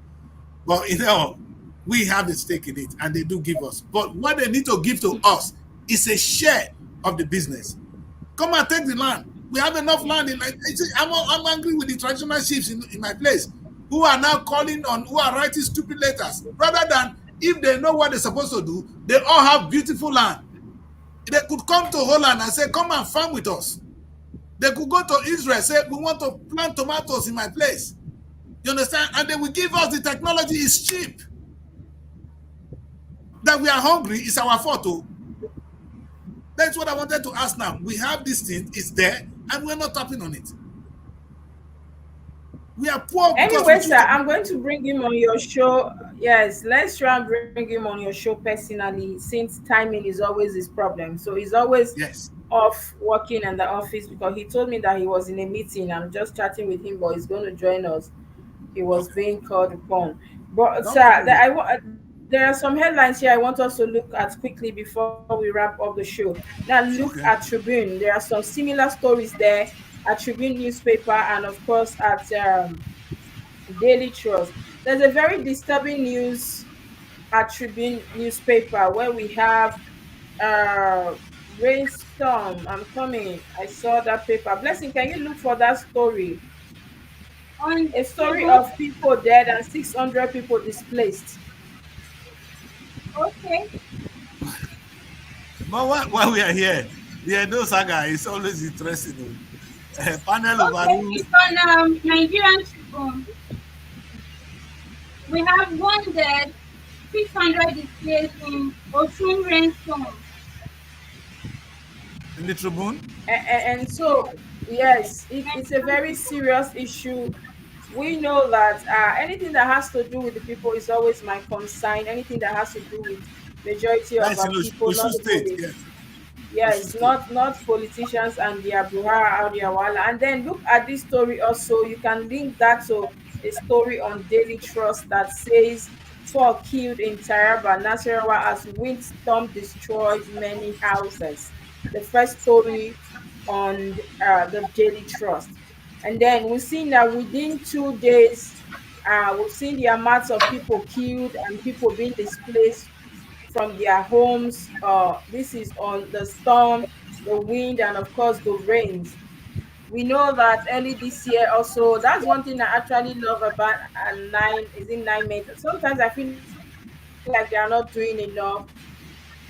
A: But we have a stake in it, and they do give us. But what they need to give to us is a share of the business. Come and take the land. We have enough land in I'm angry with the traditional chiefs in my place who are now who are writing stupid letters. Rather than, if they know what they're supposed to do, they all have beautiful land. They could come to Holland and say, come and farm with us. They could go to Israel and say, we want to plant tomatoes in my place. You understand? And they will give us the technology. It's cheap. That we are hungry is our fault. That's what I wanted to ask now. We have this thing, it's there, and we're not tapping on it. We are poor because
B: Anyway, sir, I'm going to bring him on your show. Yes, let's try and bring him on your show personally, since timing is always his problem. So he's always off working in the office, because he told me that he was in a meeting. I'm just chatting with him, but he's going to join us. He was being called upon. But sir, there are some headlines here I want us to look at quickly before we wrap up the show. Now look at Tribune. There are some similar stories there at Tribune newspaper, and of course at Daily Trust. There's a very disturbing news at Tribune newspaper where we have rainstorm. I'm coming. I saw that paper. Blessing, can you look for that story? A story of people dead and 600 people displaced.
C: Okay.
A: But while we are here, the Edo saga is always interesting. Panel
C: okay, it's on Nigerian Tribune. We have one dead, 600 displaced in Osun rainstorm.
A: In the Tribune?
B: And so, yes, it's a very serious issue. We know that anything that has to do with the people is always my concern. Anything that has to do with majority of our people, not the police. Yes, not politicians and their buhara or their wala. And then look at this story also. You can link that to a story on Daily Trust that says 4 killed in Taraba, Nasarawa, as windstorm destroys many houses. The first story on the Daily Trust. And then we've seen that within 2 days, we've seen the amounts of people killed and people being displaced from their homes. This is on the storm, the wind, and of course the rains. We know that early this year also, that's one thing I actually love about 9 Sometimes I feel like they are not doing enough.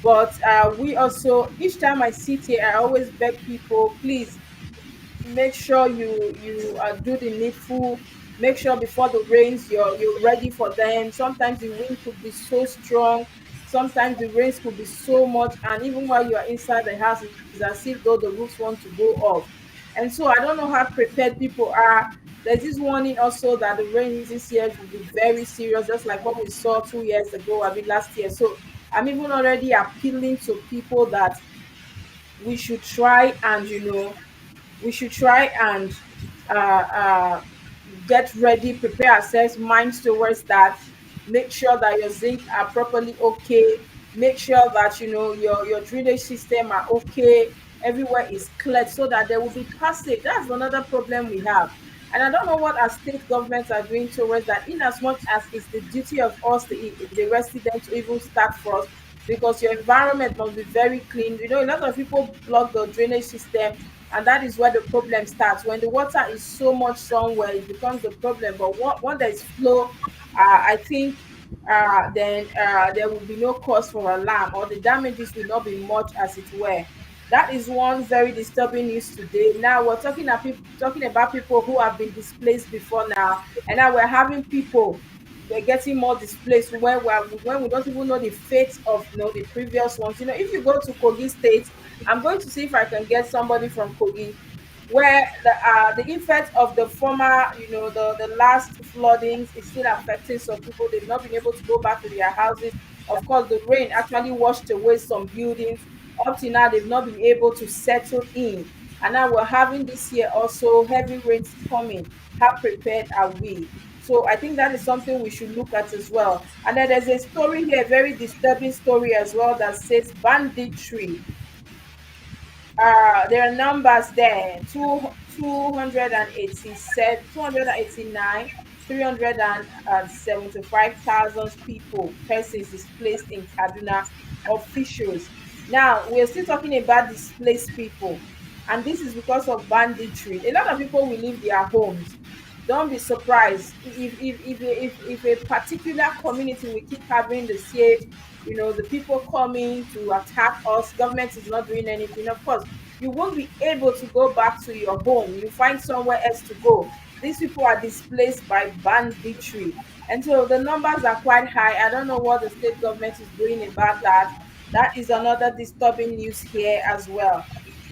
B: But we also, each time I sit here, I always beg people, please make sure you do the needful. Make sure before the rains you're ready for them. Sometimes the wind could be so strong, sometimes the rains could be so much, and even while you are inside the house, it's as if though the roofs want to go off. And so I don't know how prepared people are. There's this warning also that the rains this year will be very serious, just like what we saw 2 years ago, I mean last year. So I'm even already appealing to people that we should try and uh, uh, get ready, prepare ourselves, minds towards that. Make sure that your zinc are properly okay. Make sure that your drainage system are okay. Everywhere is cleared so that there will be passage. That's another problem we have. And I don't know what our state governments are doing towards that, in as much as it's the duty of us, the residents, to even start first, because your environment must be very clean. A lot of people block the drainage system, and that is where the problem starts. When the water is so much somewhere, it becomes the problem. But when there is flow, I think then there will be no cause for alarm, or the damages will not be much as it were. That is one very disturbing news today. Now we're talking about people who have been displaced before now, and now we're having people, we're getting more displaced when we don't even know the fate of the previous ones. If you go to Kogi State, I'm going to see if I can get somebody from Kogi, where the effect of the former, the last floodings is still affecting some people. They've not been able to go back to their houses. Of course, the rain actually washed away some buildings. Up to now, they've not been able to settle in. And now we're having this year also heavy rains coming. How prepared are we? So I think that is something we should look at as well. And then there's a story here, a very disturbing story as well, that says banditry. There are numbers there: 287, 289, 375,000 people, persons displaced in Kaduna, officials. Now we're still talking about displaced people, and this is because of banditry. A lot of people will leave their homes. Don't be surprised if a particular community will keep having the same, the people coming to attack us. Government is not doing anything. Of course, you won't be able to go back to your home. You find somewhere else to go. These people are displaced by banditry, and so the numbers are quite high. I don't know what the state government is doing about that. That is another disturbing news here as well.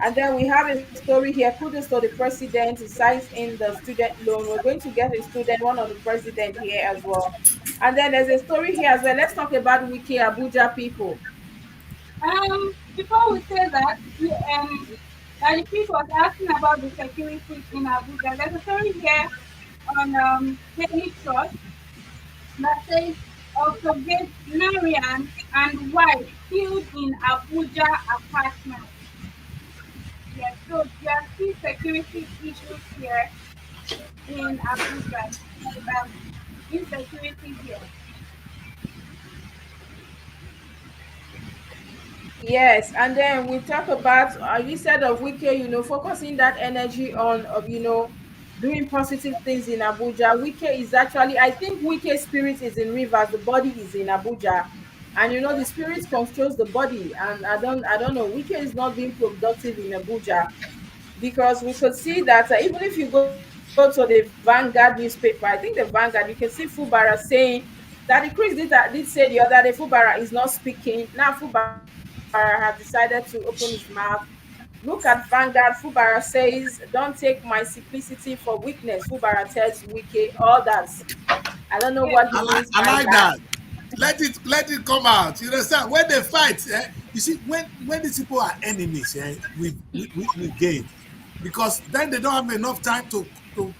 B: And then we have a story here. Kudos to the president. He signs in the student loan. We're going to get a student, one of the president here as well. And then there's a story here as well. Let's talk about Wiki Abuja people.
C: Before we say that, that the priest was asking about the security in Abuja. There's a story here on Daily Trust that says octogenarian and wife killed in Abuja apartment. Yes, so there are still security issues here in Abuja. Um, Insecurity here.
B: Yes, and then we talk about instead of Wike, focusing that energy on doing positive things in Abuja. Wike is actually, I think Wike spirit is in Rivers, the body is in Abuja, and the spirit controls the body. And I don't know, Wike is not being productive in Abuja, because we could see that even if you go to the Vanguard newspaper, I think the Vanguard, you can see Fubara saying that the Chris did say the other day Fubara is not speaking. Now Fubara has decided to open his mouth. Look at Vanguard. Fubara says, "Don't take my simplicity for weakness." Fubara tells Wike all that. I don't know what he
C: Yes.
B: means by
A: I
B: that.
A: like that. Let it come out. You understand? When they fight, you see, when these people are enemies, we gain, because then they don't have enough time to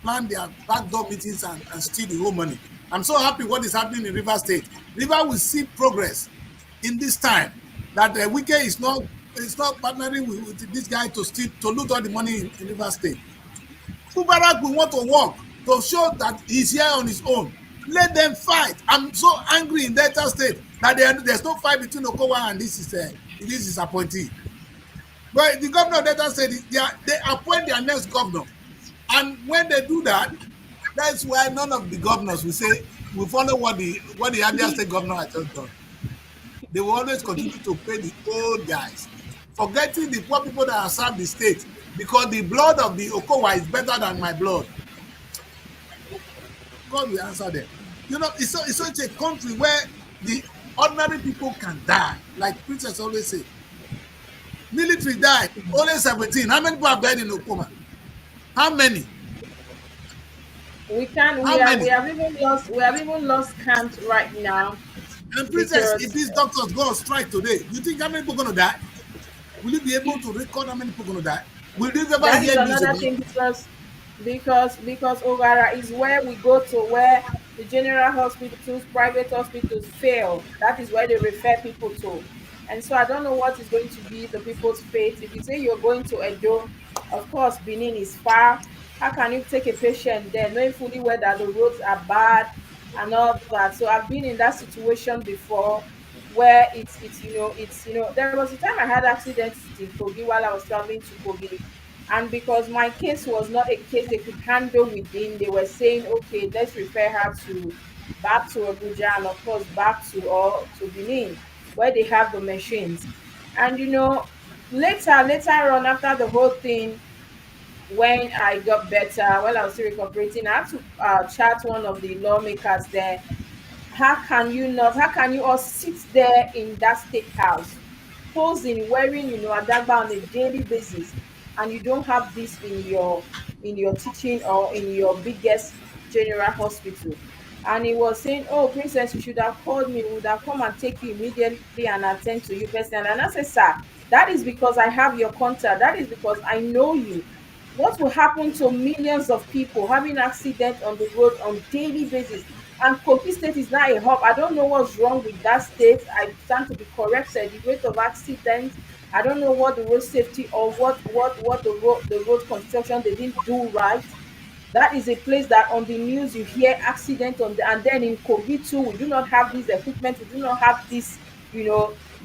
A: plan their backdoor meetings and steal the whole money. I'm so happy what is happening in River State. River will see progress in this time, that Wike is not partnering with this guy to loot all the money in River State. Mubarak will want to work to show that he's here on his own. Let them fight. I'm so angry in Delta State that there's no fight between Okowa and this is appointee. But the governor of Delta State, they appoint their next governor. And when they do that, that's why none of the governors will say, we follow what the Abia State governor has just done. They will always continue to pay the old guys, forgetting the poor people that have served the state, because the blood of the Okowa is better than my blood. God will answer them. It's such a country where the ordinary people can die. Like Princess always say, military died, only 17. How many people have died in Okoma? How many?
B: We can
A: How many?
B: we have even lost count right now,
A: And Princess, if
B: because
A: these doctors go on strike today, you think how many people are going to die? Will you be able to record how many people are going to die? Will you ever
B: that is
A: hear news
B: another
A: about
B: thing,
A: it?
B: because Ogara is where we go to, where the general hospitals, private hospitals fail. That is where they refer people to. And so I don't know what is going to be the people's fate. If you say you're going to Edo, of course Benin is far. How can you take a patient there knowing fully well that the roads are bad and all that? So I've been in that situation before, where there was a time I had accidents in Kogi while I was traveling to Kogi. And because my case was not a case they could handle within, they were saying, okay, let's refer her to back to Abuja, and of course back to Benin, where they have the machines. And later on, after the whole thing, when I got better, while I was still recuperating, I had to chat one of the lawmakers there. How can you all sit there in that state house, posing, wearing adagba on a daily basis, and you don't have this in your teaching or in your biggest general hospital? And he was saying, "Oh, princess, you should have called me. We would have come and take you immediately and attend to you personally." And I said, "Sir, That is because I have your contact. That is because I know you. What will happen to millions of people having accidents on the road on daily basis? And Kogi State is now a hub. I don't know what's wrong with that state. I stand to be corrected. The rate of accidents, I don't know what the road safety or what the road construction they didn't do right. That is a place that on the news you hear accident on the, and then in Kogi too, we do not have this equipment, we do not have this,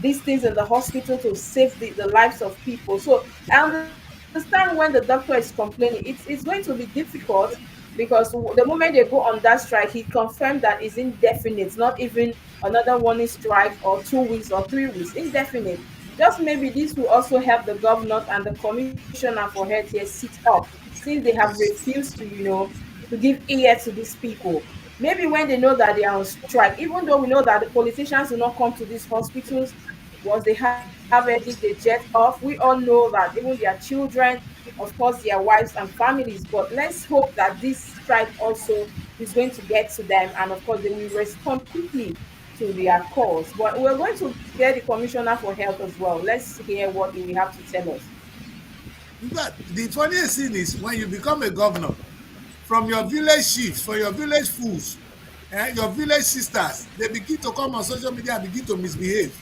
B: these things in the hospital to save the lives of people. So I understand when the doctor is complaining, it's going to be difficult because the moment they go on that strike, he confirmed that is indefinite, not even another warning strike or 2 weeks or 3 weeks, indefinite. Just maybe this will also help the governor and the commissioner for health here sit up, since they have
A: Yes.
B: refused to give ear to these people. Maybe when they know that they are on strike, even though we know that the politicians will not come to these hospitals once they have already the jet off. We all know that even their children, of course, their wives and families. But let's hope that this strike also is going to get to them, and of course, they will respond quickly to their cause. But we're going to get the commissioner for health as well. Let's hear what he will have to tell us.
A: In fact, the funniest thing is when you become a governor, from your village chiefs, from your village fools, your village sisters, they begin to come on social media and begin to misbehave.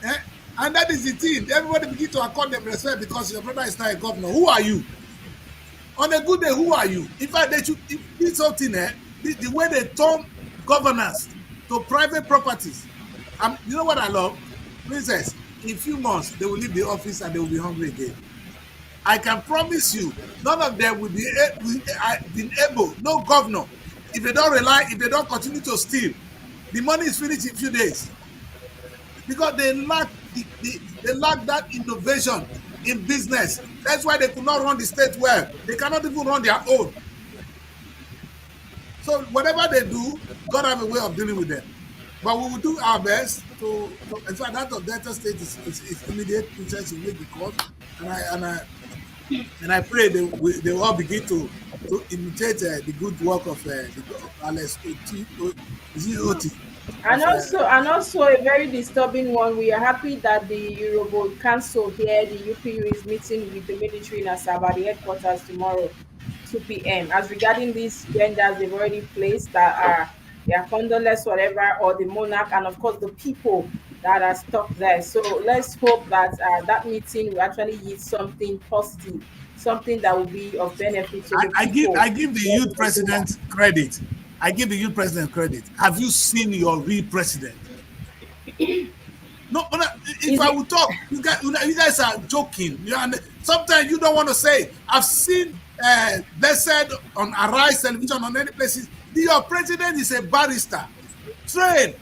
A: Eh? And that is the thing. Everybody begin to accord them respect because your brother is not a governor. Who are you? On a good day, who are you? In fact, they should this whole thing, the way they turn governance to private properties. You know what I love? Princess, in few months, they will leave the office and they will be hungry again. I can promise you, none of them will be been able, no governor, if they don't rely, if they don't continue to steal, the money is finished in a few days. Because they lack they lack that innovation in business. That's why they could not run the state well. They cannot even run their own. So whatever they do, God have a way of dealing with them. But we will do our best to in fact that of Delta State is immediate princess will make the call. And I pray they will all begin to imitate the good work of Alex Oti, is it Oti?
B: And
A: Of
B: also a very disturbing one. We are happy that the Eurobond Council here, the UPU, is meeting with the military in Asaba, the headquarters, tomorrow, 2 p.m. As regarding these genders they've already placed that are their condolence, whatever, or the monarch, and of course the people that are stuck there. So let's hope that that meeting will actually yield something positive, something that will be of benefit to the
A: I
B: people.
A: give the youth president credit. I give the youth president credit. Have you seen your real president? No, if
B: Is
A: I
B: it?
A: would talk, you guys are joking. And sometimes you don't want to say. I've seen they said on Arise television on any places. Your president is a barrister. Train.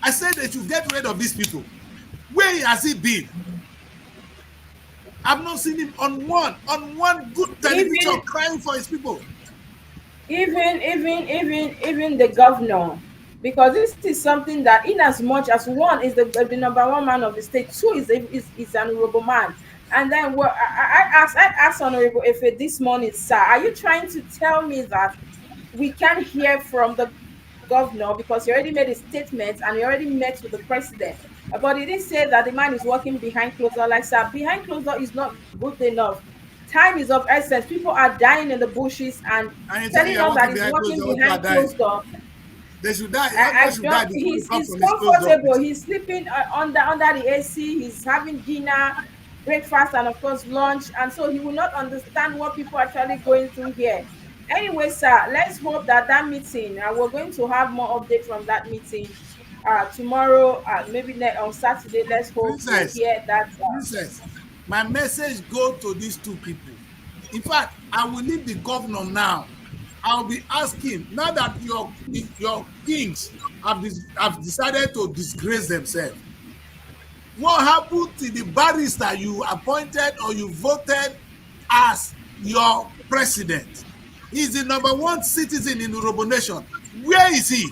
A: I said they should get rid of these people. Where has he been? I've not seen him on one good television
B: Even
A: crying for his people.
B: even the governor, because this is something that in as much as one is the number one man of the state, two is an honorable man. And then I asked Honorable Efe this morning, sir, are you trying to tell me that we can't hear from the governor because he already made a statement and he already met with the president, but he didn't say that the man is working behind closed door? Like, sir, behind closed door is not good enough. Time is of essence. People are dying in the bushes, and
A: And you tell me
B: telling
A: you're
B: us that
A: working
B: he's
A: behind closed
B: working
A: door, when people are
B: behind
A: dying.
B: closed door.
A: They should die. Everyone
B: I
A: should die
B: don't.
A: before they come
B: He's
A: from his closed door
B: comfortable.
A: office.
B: He's sleeping under the AC. He's having dinner, breakfast, and of course lunch. And so he will not understand what people are actually going through here. Anyway, sir, let's hope that meeting, and we're going to have more updates from that meeting tomorrow, maybe on Saturday. Let's hope we'll
A: Princess,
B: hear that.
A: princess, my message go to these two people. In fact, I will leave the governor now. I'll be asking now that your kings have decided to disgrace themselves. What happened to the barrister you appointed or you voted as your president? He's the number one citizen in the Urhobo nation. Where is he?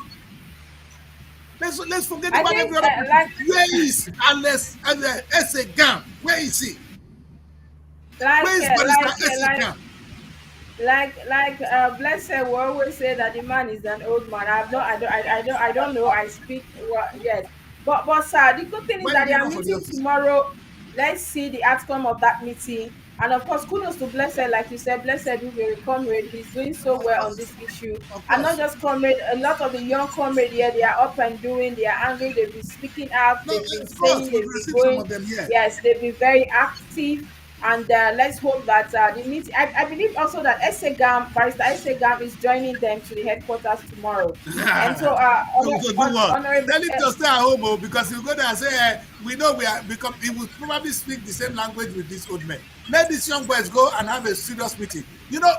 A: Let's forget
B: I
A: about
B: think,
A: every other person. Where is Alex Esegam? Where is he?
B: like,
A: Where is
B: uh,
A: Barrister
B: like, uh, like,
A: Esegam?
B: Blessed will always say that the man is an old man. I don't know. I speak, well, yes, but sir, the good thing is
A: Why did
B: that they
A: he
B: are
A: run for the
B: meeting
A: office?
B: tomorrow. Let's see the outcome of that meeting. And of course, kudos to Blessed, like you said, Blessed Ugere, comrade. He's doing so
A: Of
B: well on
A: course,
B: this issue.
A: of
B: And not
A: course.
B: just comrade, a lot of the young comrade here, they are up and doing, they are angry, they've been speaking out,
A: No,
B: they've been
A: of course,
B: saying,
A: we've
B: they've been
A: received some
B: going.
A: of them here.
B: Yes, they've been very active. And let's hope that the meeting, I believe also that Esegam, Barrister Esegam is joining them to the headquarters tomorrow. And so,
A: So do what?
B: Honorable,
A: Tell him to stay at home, oh, because he'll go there and say, we know we are, because he will probably speak the same language with these old men. Let these young boys go and have a serious meeting. You know,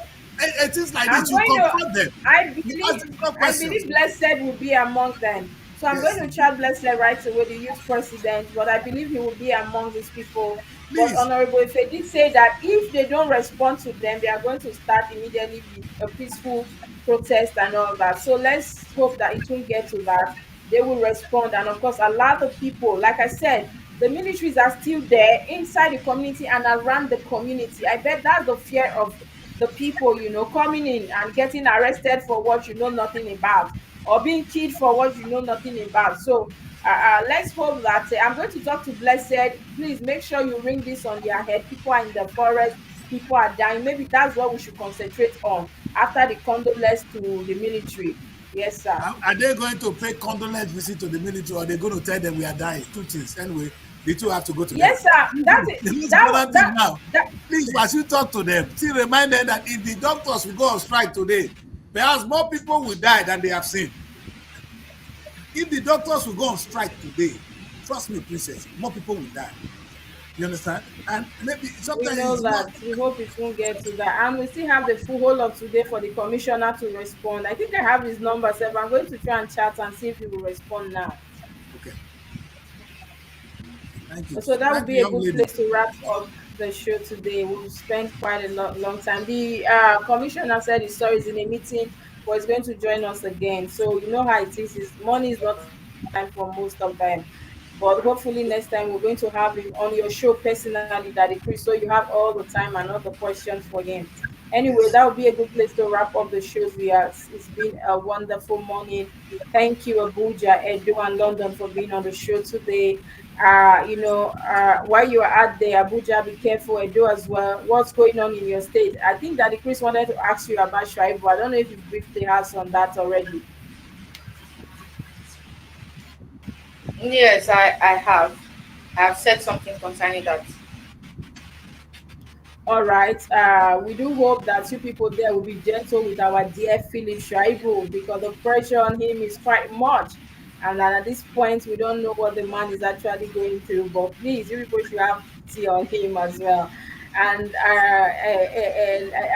A: things like this,
B: I'm
A: you
B: going to.
A: confront them.
B: I
A: You ask
B: believe.
A: difficult
B: I
A: questions.
B: believe Blessed will be among them. So I'm going
A: Yes.
B: to chat Blessed right away, the youth president. But I believe he will be among these people. But
A: Please.
B: Honorable Ife did say that if they don't respond to them, they are going to start immediately with a peaceful protest and all that. So let's hope that it won't get to that. They will respond, and of course, a lot of people, like I said, the militaries are still there inside the community and around the community. I bet that's the fear of the people, coming in and getting arrested for what you know nothing about, or being killed for what you know nothing about. So let's hope that I'm going to talk to Blessed. Please make sure you ring this on their head. People are in the forest, people are dying. Maybe that's what we should concentrate on after the condolence to the military. Yes, sir.
A: Are they going to pay condolence visit to the military, or are they going to tell them we are dying? Two things. Anyway, the two have to go together.
B: Yes, sir. That's it.
A: The most
B: That
A: important thing
B: that
A: now,
B: that
A: please, as you talk to them, still remind them that if the doctors will go on strike today, perhaps more people will die than they have seen. If the doctors will go on strike today, trust me, princess, more people will die. You understand? And maybe
B: we
A: sometimes
B: know
A: it's not.
B: that. We hope it won't get to that. And we still have the full whole of today for the commissioner to respond. I think I have his number, so I'm going to try and chat and see if he will respond now.
A: Okay, thank you.
B: So that would
A: Thank you,
B: be a
A: young
B: good
A: lady.
B: place to wrap up the show today. We've spent quite a long time. The commissioner said his sorry is in a meeting, but he's going to join us again. So you know how it is. Money is not time for most of them. But hopefully next time we're going to have him on your show personally, Daddy Chris, so you have all the time and all the questions for him. Anyway,
A: Yes.
B: that would be a good place to wrap up the shows. It's been a wonderful morning. Thank you, Abuja, Edo, and London for being on the show today. While you are out there, Abuja, be careful, Edo as well. What's going on in your state? I think Daddy Chris wanted to ask you about Shaibu. I don't know if you've briefed the house on that already.
E: Yes, I have. I have said something concerning that.
B: All right. We do hope that you people there will be gentle with our dear Philip Shaibu, because the pressure on him is quite much. And at this point, we don't know what the man is actually going through. But please, you people should have pity on him as well. And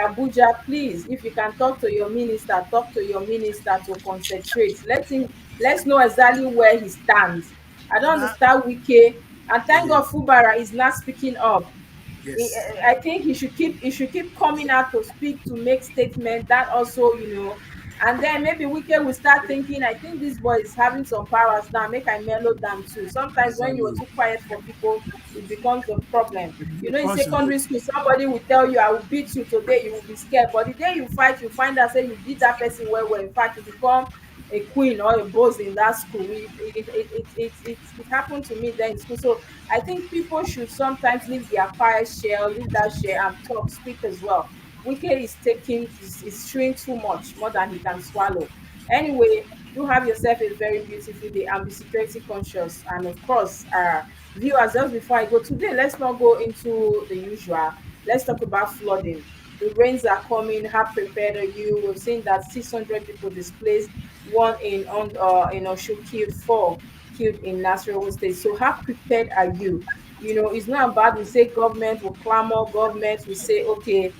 B: Abuja, please, if you can talk to your minister to concentrate. Let's know exactly where he stands. I don't
A: Baba,
B: understand Wike. And
A: yeah,
B: thank
A: yeah.
B: God Fubara is not speaking up.
A: Yes.
B: I think he should keep coming out to speak, to make statements. That also, and then maybe Wike will start thinking, I think this boy is having some powers now. Make I mellow down too. Sometimes when you are
A: Exactly.
B: too quiet for people, it becomes a problem. In
A: Functional.
B: secondary school, somebody will tell you, I will beat you today, you will be scared. But the day you fight, you find out say you beat that person well. In fact, you become a queen or a boss in that school. It happened to me there in school. So I think people should sometimes leave their quiet shell, leave that shell and talk, speak as well. Wike is chewing too much, more than he can swallow. Anyway, do have yourself a very beautiful day and be security conscious. And of course, viewers, just before I go today, let's not go into the usual. Let's talk about flooding. The rains are coming. How prepared are you? We've seen that 600 people displaced, one in Oshu killed, four killed in Nasarawa State. So how prepared are you? It's not about we say government will clamor, government will say okay,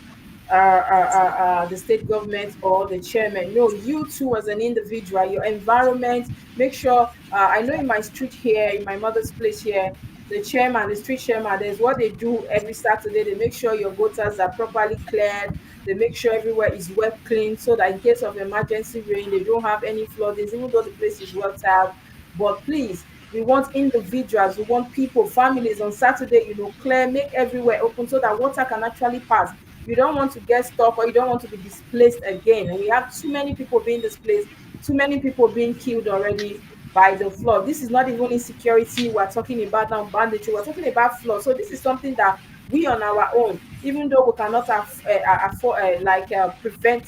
B: the state government or the chairman. No, you too as an individual, your environment. Make sure. I know in my street here, in my mother's place here, the street chairman, there's what they do every Saturday. They make sure your gutters are properly cleared. They make sure everywhere is well cleaned so that in case of emergency rain, they don't have any floodings, even though the place is well tiled. But please, we want individuals, we want people, families on Saturday, clear, make everywhere open so that water can actually pass. You don't want to get stuck or you don't want to be displaced again. And we have too many people being displaced, too many people being killed already by the flood. This is not even insecurity we're talking about now, banditry, we're talking about flood. So this is something that we on our own, even though we cannot prevent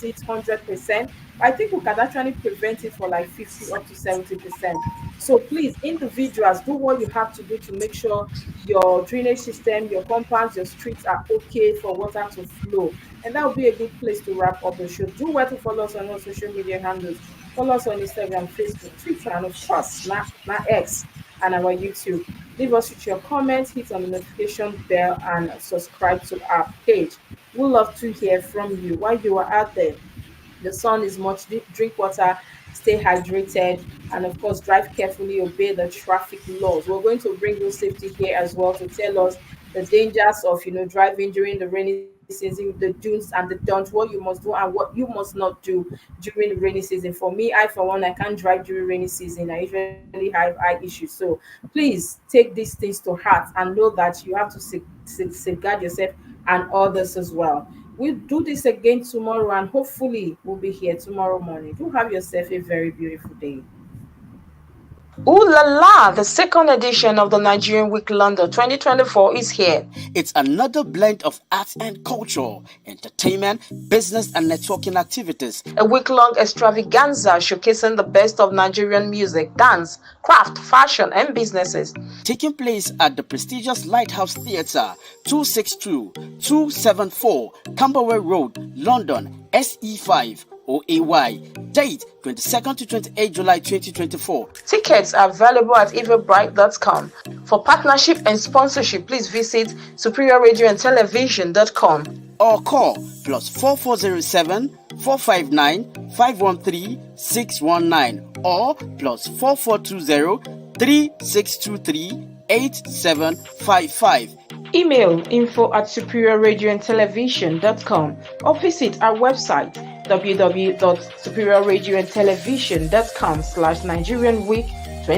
B: it 100%, I think we can actually prevent it for like 50 up to 70%. So please, individuals, do what you have to do to make sure your drainage system, your compounds, your streets are okay for water to flow. And that would be a good place to wrap up the show. Do well to follow us on our social media handles. Follow us on Instagram, Facebook, Twitter, and of course, not X, and our YouTube. Leave us with your comments, hit on the notification bell, and subscribe to our page. We love to hear from you while you are out there. The sun is much. Drink water, stay hydrated, and of course, drive carefully, obey the traffic laws. We're going to bring road safety here as well to tell us the dangers of driving during the rainy season, the do's and the don'ts, what you must do and what you must not do during the rainy season. For me, I for one, I can't drive during rainy season. I usually have eye issues. So please take these things to heart and know that you have to safeguard yourself and others as well. We'll do this again tomorrow, and hopefully we'll be here tomorrow morning. Do have yourself a very beautiful day. Ooh la la! The second edition of the Nigerian Week London 2024 is here.
G: It's another blend of arts and culture, entertainment, business, and networking activities.
B: A week-long extravaganza showcasing the best of Nigerian music, dance, craft, fashion, and businesses.
G: Taking place at the prestigious Lighthouse Theatre, 262-274 Camberwell Road, London, SE5. OAY. Date 22nd to 28 July 2024.
B: Tickets are available at everbright.com. For partnership and sponsorship, please visit superiorradioandtelevision.com
G: or call +4407 459 513 619 or +4420 3623 8755.
B: Email info@superiorradioandtelevision.com or visit our website www.superiorradioandtelevision.com/Nigerian Week